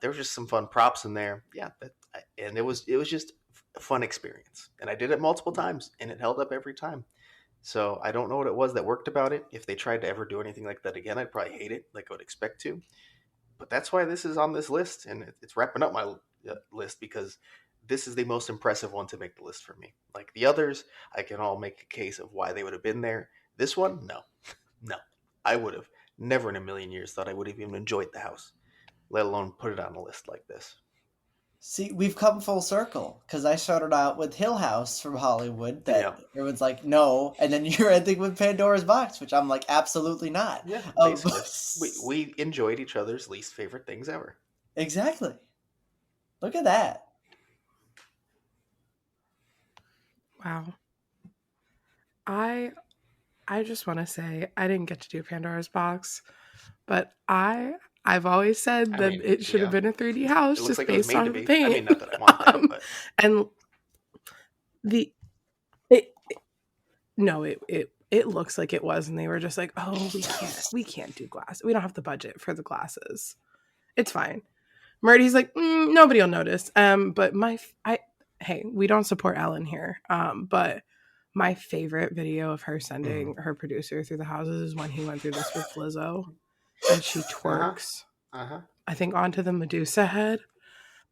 There were just some fun props in there. Yeah, and it was just a fun experience. And I did it multiple times, and it held up every time. So I don't know what it was that worked about it. If they tried to ever do anything like that again, I'd probably hate it, like I would expect to. But that's why this is on this list, and it's wrapping up my list because this is the most impressive one to make the list for me. Like the others, I can all make a case of why they would have been there. This one, no. I would have never in a million years thought I would have even enjoyed the house, let alone put it on a list like this. See, we've come full circle because I started out with Hill House from Hollywood that everyone's like, no. And then you're ending with Pandora's Box, which I'm like, absolutely not. Yeah, we enjoyed each other's least favorite things ever. Exactly. Look at that. Wow. I just want to say I didn't get to do Pandora's Box, but I've always said that it should have been a 3D house just based on the paint. I mean, not that I want that, but... And it looks like it was, and they were just like, oh, we can't do glass. We don't have the budget for the glasses. It's fine. Marty's like, nobody will notice. But hey, we don't support Ellen here. But my favorite video of her sending her producer through the houses is when he went through this with Lizzo, and she twerks, I think, onto the Medusa head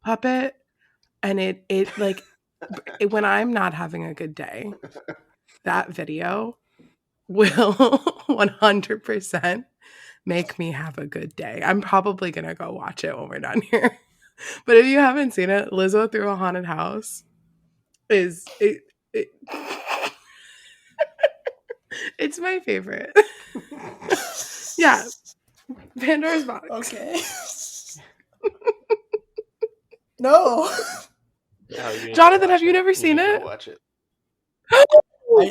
puppet, and it like when I'm not having a good day, that video will 100% make me have a good day. I'm probably gonna go watch it when we're done here. But if you haven't seen it, Lizzo through a haunted house is it's my favorite. Yeah. Pandora's Box. Okay. No. Jonathan, have you never seen it? Watch it.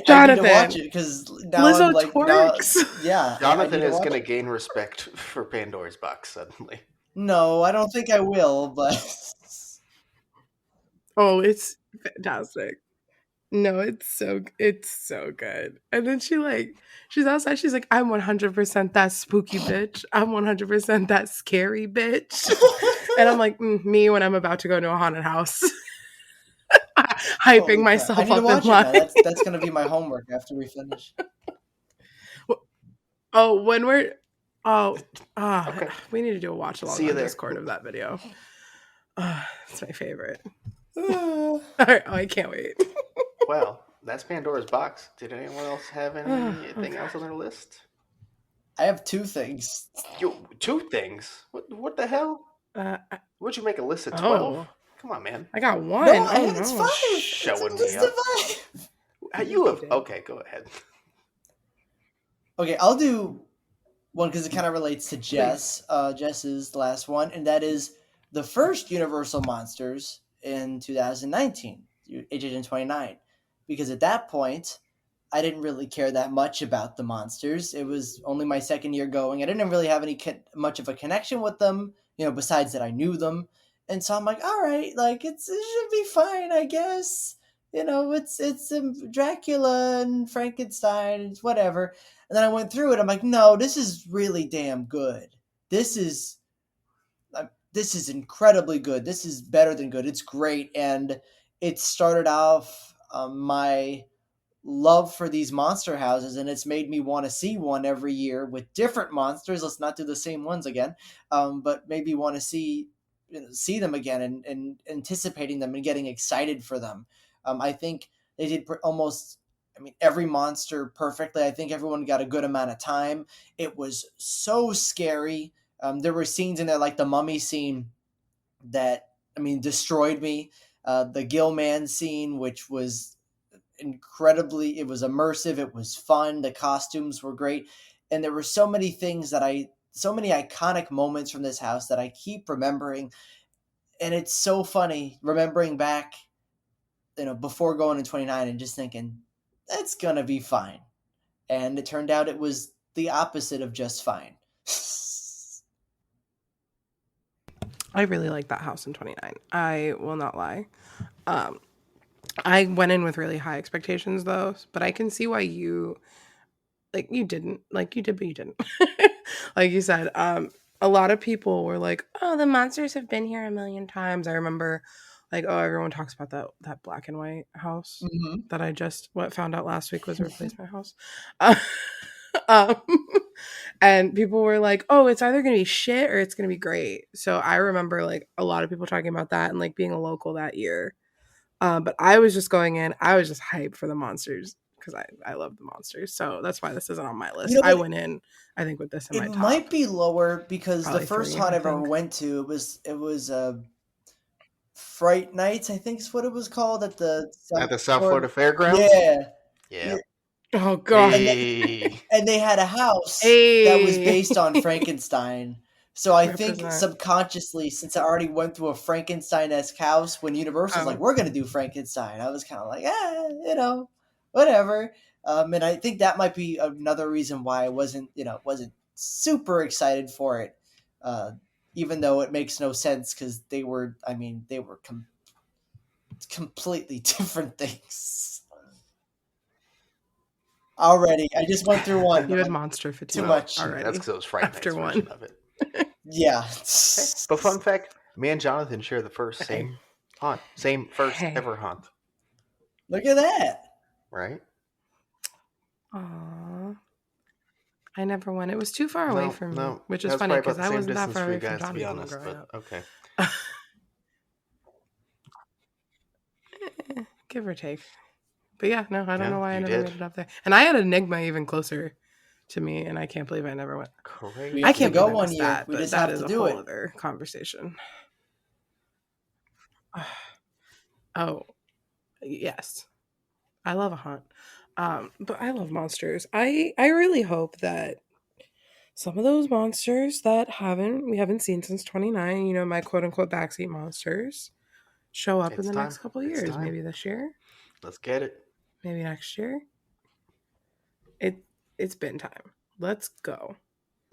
Jonathan, I need to watch it because now Lizzo I'm like, twerks. Yeah. Jonathan is going to gain respect for Pandora's Box suddenly. No, I don't think I will, but... Oh, it's fantastic. No, it's so good. And then she's outside. She's like, I'm 100% that spooky bitch. I'm 100% that scary bitch. And I'm like, me when I'm about to go to a haunted house. Hyping myself up in line. That's going to be my homework after we finish. Oh, when we're... Oh, okay. We need to do a watch along on Discord of that video. It's my favorite. All right, I can't wait. Well, that's Pandora's Box. Did anyone else have anything else on their list? I have 2 things. 2 things? What the hell? Would you make a list of 12? Come on, man. I got 1. No, it's 5. Showing me up. You have... Okay, go ahead. Okay, I'll do one because it kind of relates to Jess's last one, and that is the first Universal Monsters in 2019, HHN 29. Because at that point, I didn't really care that much about the monsters. It was only my second year going. I didn't really have much of a connection with them, besides that I knew them. And so I'm like, all right, like it should be fine, I guess. It's Dracula and Frankenstein, it's whatever. And then I went through it. I'm like, no, this is really damn good. This is incredibly good. This is better than good. It's great, and it started off my love for these monster houses, and it's made me want to see one every year with different monsters. Let's not do the same ones again, but maybe want to see them again, and anticipating them and getting excited for them. I think they did almost, every monster perfectly. I think everyone got a good amount of time. It was so scary. There were scenes in there, like the mummy scene, that destroyed me. The Gillman scene, which was incredibly, it was immersive, it was fun, the costumes were great, and there were so many things so many iconic moments from this house that I keep remembering. And it's so funny remembering back, before going to 29 and just thinking that's gonna be fine, and it turned out it was the opposite of just fine. I really like that house in 29. I will not lie. I went in with really high expectations though, but I can see why you didn't. Like you did, but you didn't. Like you said, a lot of people were like, "Oh, the monsters have been here a million times." I remember, like, oh, everyone talks about that black and white house that I just found out last week was a replacement house. Um, and people were like, "Oh, it's either gonna be shit or it's gonna be great." So I remember like a lot of people talking about that and like being a local that year. But I was just going in. I was just hyped for the monsters because I love the monsters. So that's why this isn't on my list. I went in, I think, with this in my top. It might be lower because the first haunt I ever went to, it was Fright Nights, I think is what it was called, at the South Florida Fairgrounds. Yeah. Oh god. And they had a house that was based on Frankenstein. So I think subconsciously, since I already went through a Frankenstein-esque house, when Universal's like, we're going to do Frankenstein, I was kind of like, whatever. And I think that might be another reason why I wasn't super excited for it, even though it makes no sense because they were completely different things. Already, I just went through one. You had monster fatigue. Too much already. That's because it was Fright Night's version of it. Yeah. Hey, but fun fact, me and Jonathan share the same haunt. Same first ever haunt. Look at that. Right? Aww. I never went. It was too far away from me, which is funny because I wasn't that far away from Johnny, to be honest, but okay. Give or take. But yeah, no, I don't know why I never made it up there. And I had Enigma even closer to me, and I can't believe I never went. Crazy. I can't go believe one year. That, we just that have is to a do whole it. Other conversation. Oh, yes. I love a haunt. But I love monsters. I really hope that some of those monsters that we haven't seen since 29, my quote unquote backseat monsters, show up in the next couple of years. Maybe this year. Let's get it. Maybe next year. It's been time. Let's go.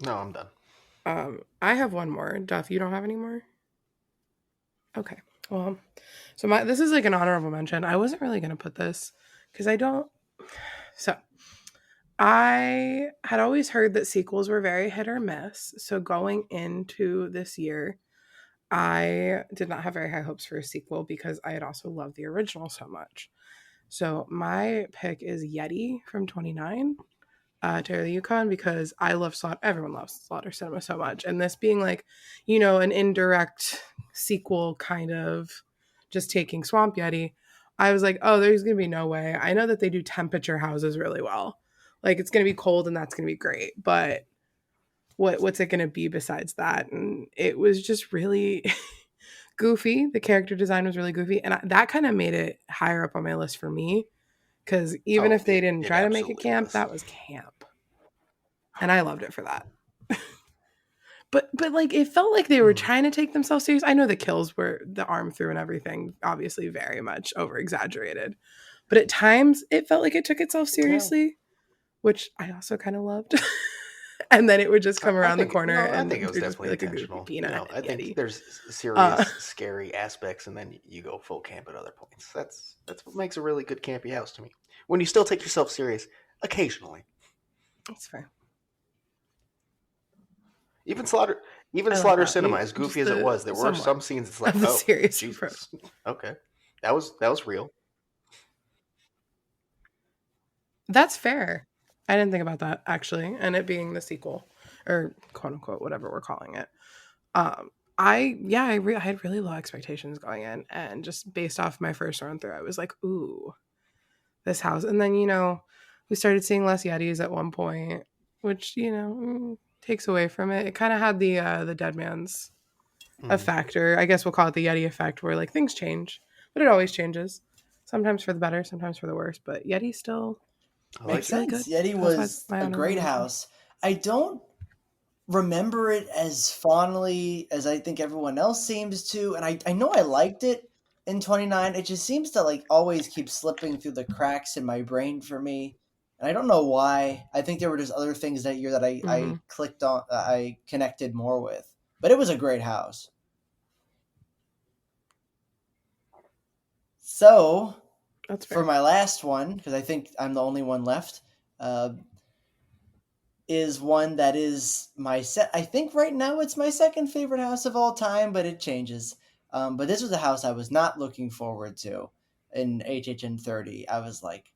No, I'm done. I have one more. Duff, you don't have any more? Okay. Well, so this is like an honorable mention. I wasn't really going to put this because I don't. So I had always heard that sequels were very hit or miss. So going into this year, I did not have very high hopes for a sequel because I had also loved the original so much. So my pick is Yeti from 29, Terror of the Yukon, because I love everyone loves Slaughter Cinema so much. And this being like, an indirect sequel kind of just taking Swamp Yeti, I was like, oh, there's going to be no way. I know that they do temperature houses really well. Like it's going to be cold and that's going to be great. But what's it going to be besides that? And it was just really goofy. The character design was really goofy. And that kind of made it higher up on my list for me. Because even if they didn't try to make it camp, that was camp. And I loved it for that. But like it felt like they were trying to take themselves serious. I know the kills were the arm through and everything, obviously very much over exaggerated. But at times it felt like it took itself seriously, which I also kind of loved. And then it would just come around the corner and I think it was there'd just be definitely like a goofy intentional. peanut I think yeti. there's serious, scary aspects, and then you go full camp at other points. That's what makes a really good campy house to me. When you still take yourself serious occasionally. That's fair. Even Slaughter Cinema, as goofy as it was, there were somewhat some scenes. It's like, of the oh, serious Jesus, approach. okay, that was real. That's fair. I didn't think about that actually, and it being the sequel or quote unquote whatever we're calling it. I had really low expectations going in, and just based off my first run through, I was like, ooh, this house. And then we started seeing less Yetis at one point, which takes away from it. It kind of had the Dead Man's effect, or I guess we'll call it the Yeti effect, where like things change, but it always changes. Sometimes for the better, sometimes for the worse. But Yeti still makes really sense. good. Yeti was a great house. I don't remember it as fondly as I think everyone else seems to, and I know I liked it in 29. It just seems to like always keep slipping through the cracks in my brain for me, and I don't know why. I think there were just other things that year that I clicked on, I connected more with, but it was a great house. So for my last one, because I think I'm the only one left, is one that is I think right now it's my second favorite house of all time, but it changes. But this was a house I was not looking forward to in HHN 30. I was like,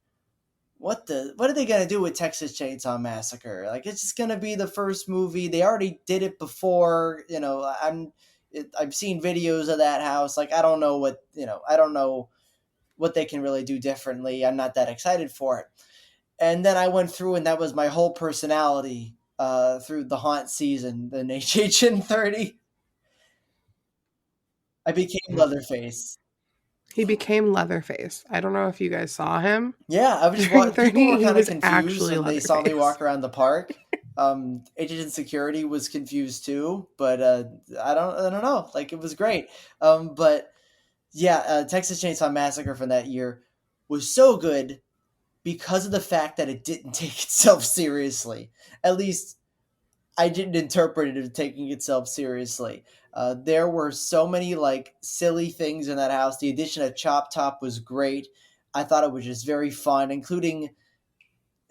what are they gonna do with Texas Chainsaw Massacre? Like, it's just gonna be the first movie. They already did it before. I've seen videos of that house. Like, I don't know what they can really do differently. I'm not that excited for it. And then I went through, and that was my whole personality through the haunt season in HHN 30. I became Leatherface. He became Leatherface. I don't know if you guys saw him. Yeah, I was just people were kind of confused when they saw me walk around the park. HHN security was confused too, but I don't know. Like, it was great. But yeah, Texas Chainsaw Massacre from that year was so good because of the fact that it didn't take itself seriously. At least I didn't interpret it as taking itself seriously. There were so many like silly things in that house. The addition of Chop Top was great. I thought it was just very fun, including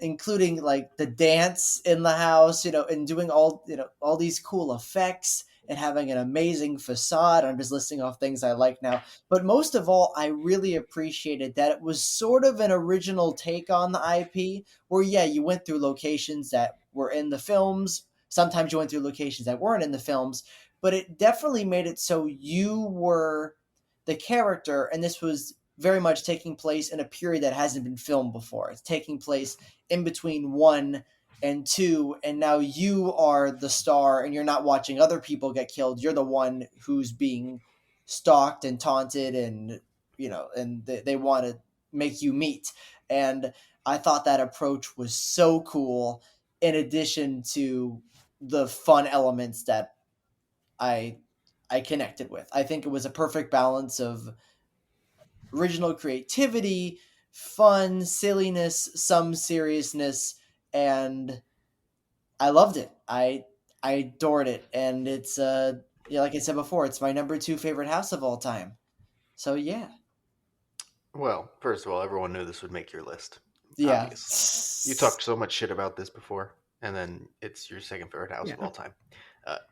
like the dance in the house, and doing all these cool effects and having an amazing facade. I'm just listing off things I like now. But most of all, I really appreciated that it was sort of an original take on the IP where, yeah, you went through locations that were in the films. Sometimes you went through locations that weren't in the films, but it definitely made it so you were the character, and this was very much taking place in a period that hasn't been filmed before. It's taking place in between 1 and 2, and now you are the star, and you're not watching other people get killed. You're the one who's being stalked and taunted, and and they want to make you meet. And I thought that approach was so cool, in addition to the fun elements that I connected with. I think it was a perfect balance of original creativity, fun, silliness, some seriousness, and I loved it. I adored it, and it's like I said before, it's my number 2 favorite house of all time. So yeah. Well, first of all, everyone knew this would make your list. Yeah. Obvious. You talked so much shit about this before, and then it's your second favorite house of all time.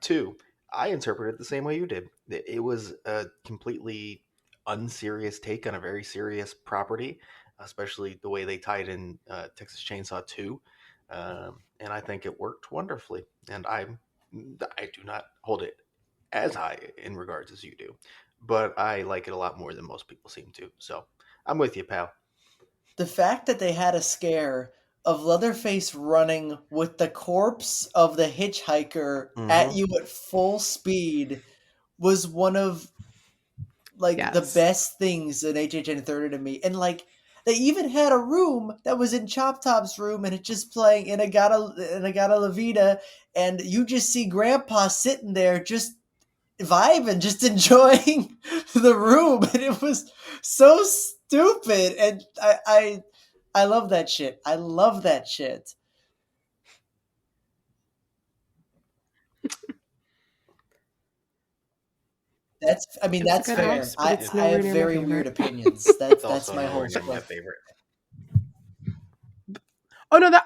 2, I interpreted it the same way you did. It was a completely unserious take on a very serious property, especially the way they tied in Texas Chainsaw 2. And I think it worked wonderfully. And I do not hold it as high in regards as you do, but I like it a lot more than most people seem to. So I'm with you, pal. The fact that they had a scare of Leatherface running with the corpse of the hitchhiker at you at full speed was one of the best things in HHN 30 to me. And like, They even had a room that was in Chop Top's room, and it's just playing Inagata La Vida, and you just see Grandpa sitting there just vibing, just enjoying the room, and it was so stupid. And I love that shit. I love that shit. That's fair. House, but it's I have very weird opinions. That's my whole my favorite.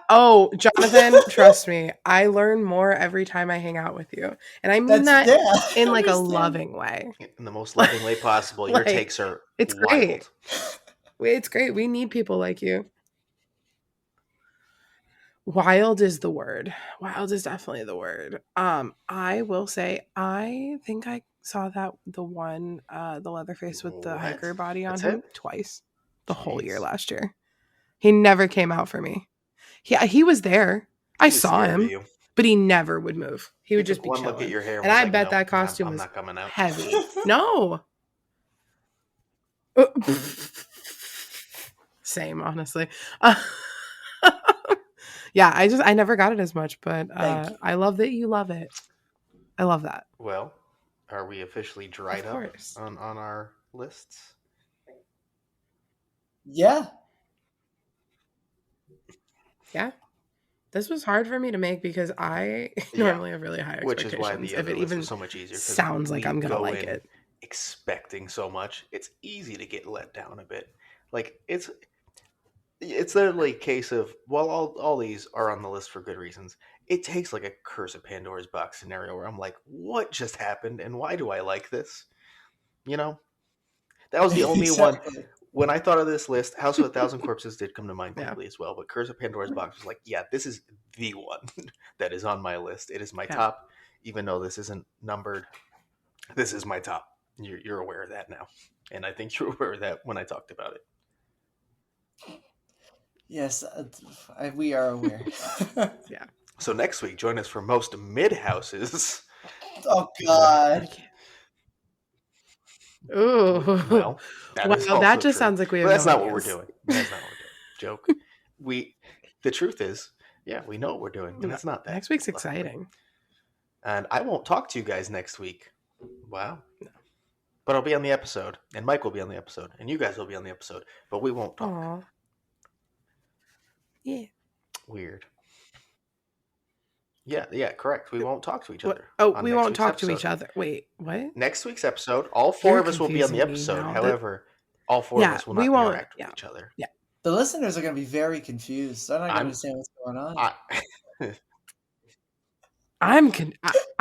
Oh, Jonathan, trust me. I learn more every time I hang out with you. And I mean that in like a loving way. In the most loving way possible. Your takes are it's wild. Great. It's great. We need people like you. Wild is the word. Wild is definitely the word. I will say, I think I saw the Leatherface with the hiker body on him twice the whole year last year. He never came out for me. Yeah, he was there. I saw him, but he never would move. He would just be chilling. Look at your hair and I bet that costume was heavy. No. Same, honestly. Yeah, I never got it as much, but I love that you love it. I love that. Well, are we officially dried up on our lists? Yeah. Yeah. This was hard for me to make because I normally have really high expectations. Which is why the other list was so much easier. Sounds like I'm going to like it. Expecting so much, it's easy to get let down a bit. Like, it's literally a case of, while all these are on the list for good reasons, it takes like a Curse of Pandora's Box scenario where I'm like, what just happened and why do I like this? You know? That was the only one. When I thought of this list, House of a Thousand Corpses did come to mind quickly as well, but Curse of Pandora's Box was like, yeah, this is the one that is on my list. It is my top, even though this isn't numbered. This is my top. You're aware of that now. And I think you're aware of that when I talked about it. Yes, we are aware. Yeah. So next week, join us for most mid-houses. Oh, God. Ooh. Well, that just sounds like we have that's not what we're doing. That's not what we're doing. Joke. The truth is, yeah, we know what we're doing, and it's not that. Next week's exciting. And I won't talk to you guys next week. Wow. No. But I'll be on the episode, and Mike will be on the episode, and you guys will be on the episode, but we won't talk. Aww. Yeah. Weird. Yeah, correct. We won't talk to each other. Oh, we won't talk to each other. Wait, what? Next week's episode, all four of us will be on the episode. However, all four of us will not interact with each other. Yeah. The listeners are going to be very confused. They're not going to understand what's going on.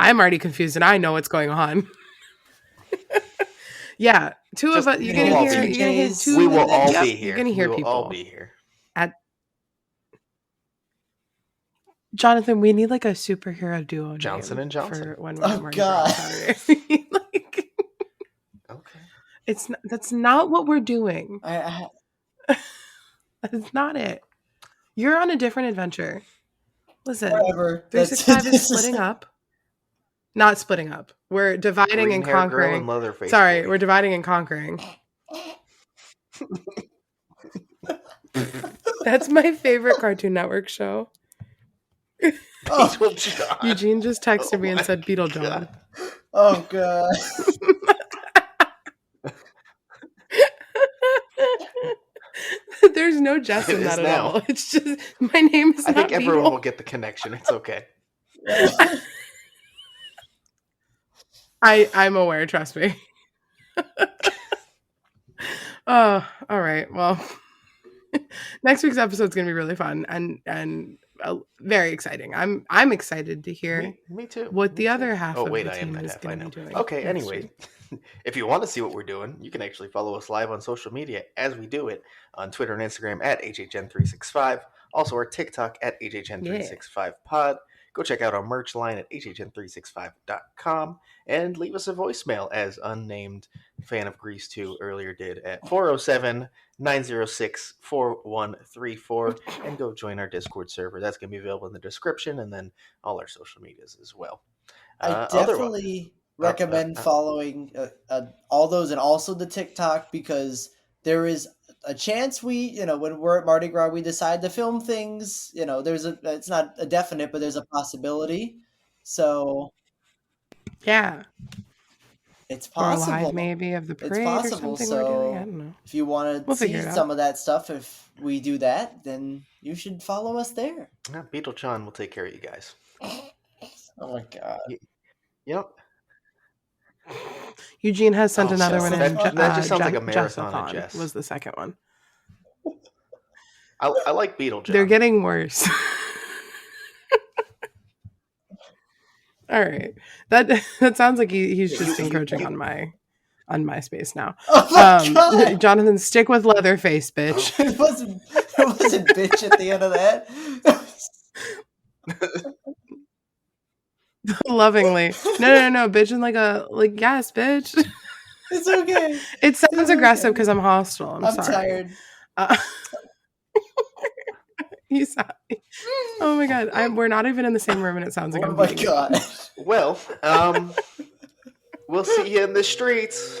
I'm already confused, and I know what's going on. Yeah, two of us. You're going to hear two. We will all be here. You're going to hear people. All be here. Jonathan, we need like a superhero duo. Johnson and Johnson. For when we're God. Okay. That's not what we're doing. That's not it. You're on a different adventure. Listen, 365 is splitting up. Not splitting up. We're dividing and conquering. Sorry, we're dividing and conquering. That's my favorite Cartoon Network show. Oh, John. Eugene just texted me and said Beetlejuice. Oh, God. There's no jest in that at all. It's just, my name is not I think everyone Beetle. will get the connection. It's okay. I'm aware, trust me. Oh, all right. Well, next week's episode is going to be really fun and very exciting. I'm excited to hear me too. What the other half of the team is going to be doing. Okay, anyway, if you want to see what we're doing, you can actually follow us live on social media as we do it on Twitter and Instagram at HHN365. Also, our TikTok at HHN365pod. Go check out our merch line at hhn365.com and leave us a voicemail, as unnamed fan of Grease 2 earlier did, at 407-906-4134, and go join our Discord server. That's going to be available in the description, and then all our social medias as well. I definitely recommend following all those, and also the TikTok, because there is a chance when we're at Mardi Gras, we decide to film things. It's not a definite, but there's a possibility. So yeah, it's or a live possible. maybe of the It's parade or possible. something we're doing. I So don't know. if you want to We'll figure see it out. some of that stuff, if we do that, then you should follow us there. Yeah, Beetle John will take care of you guys. Oh my god. Yep. Eugene has sent another one in. That just sounds like a marathon of Jessathon Jess. was the second one. I like Beetle John. They're getting worse. All right, that sounds like he's just encroaching on my space now. Oh my god. Jonathan, stick with Leatherface, bitch. It wasn't bitch at the end of that. Lovingly. No, bitch, and like yes, bitch. It's okay. It sounds aggressive because I'm hostile. I'm sorry. Tired. Oh my god, we're not even in the same room, and it sounds like oh my god. Well, we'll see you in the streets.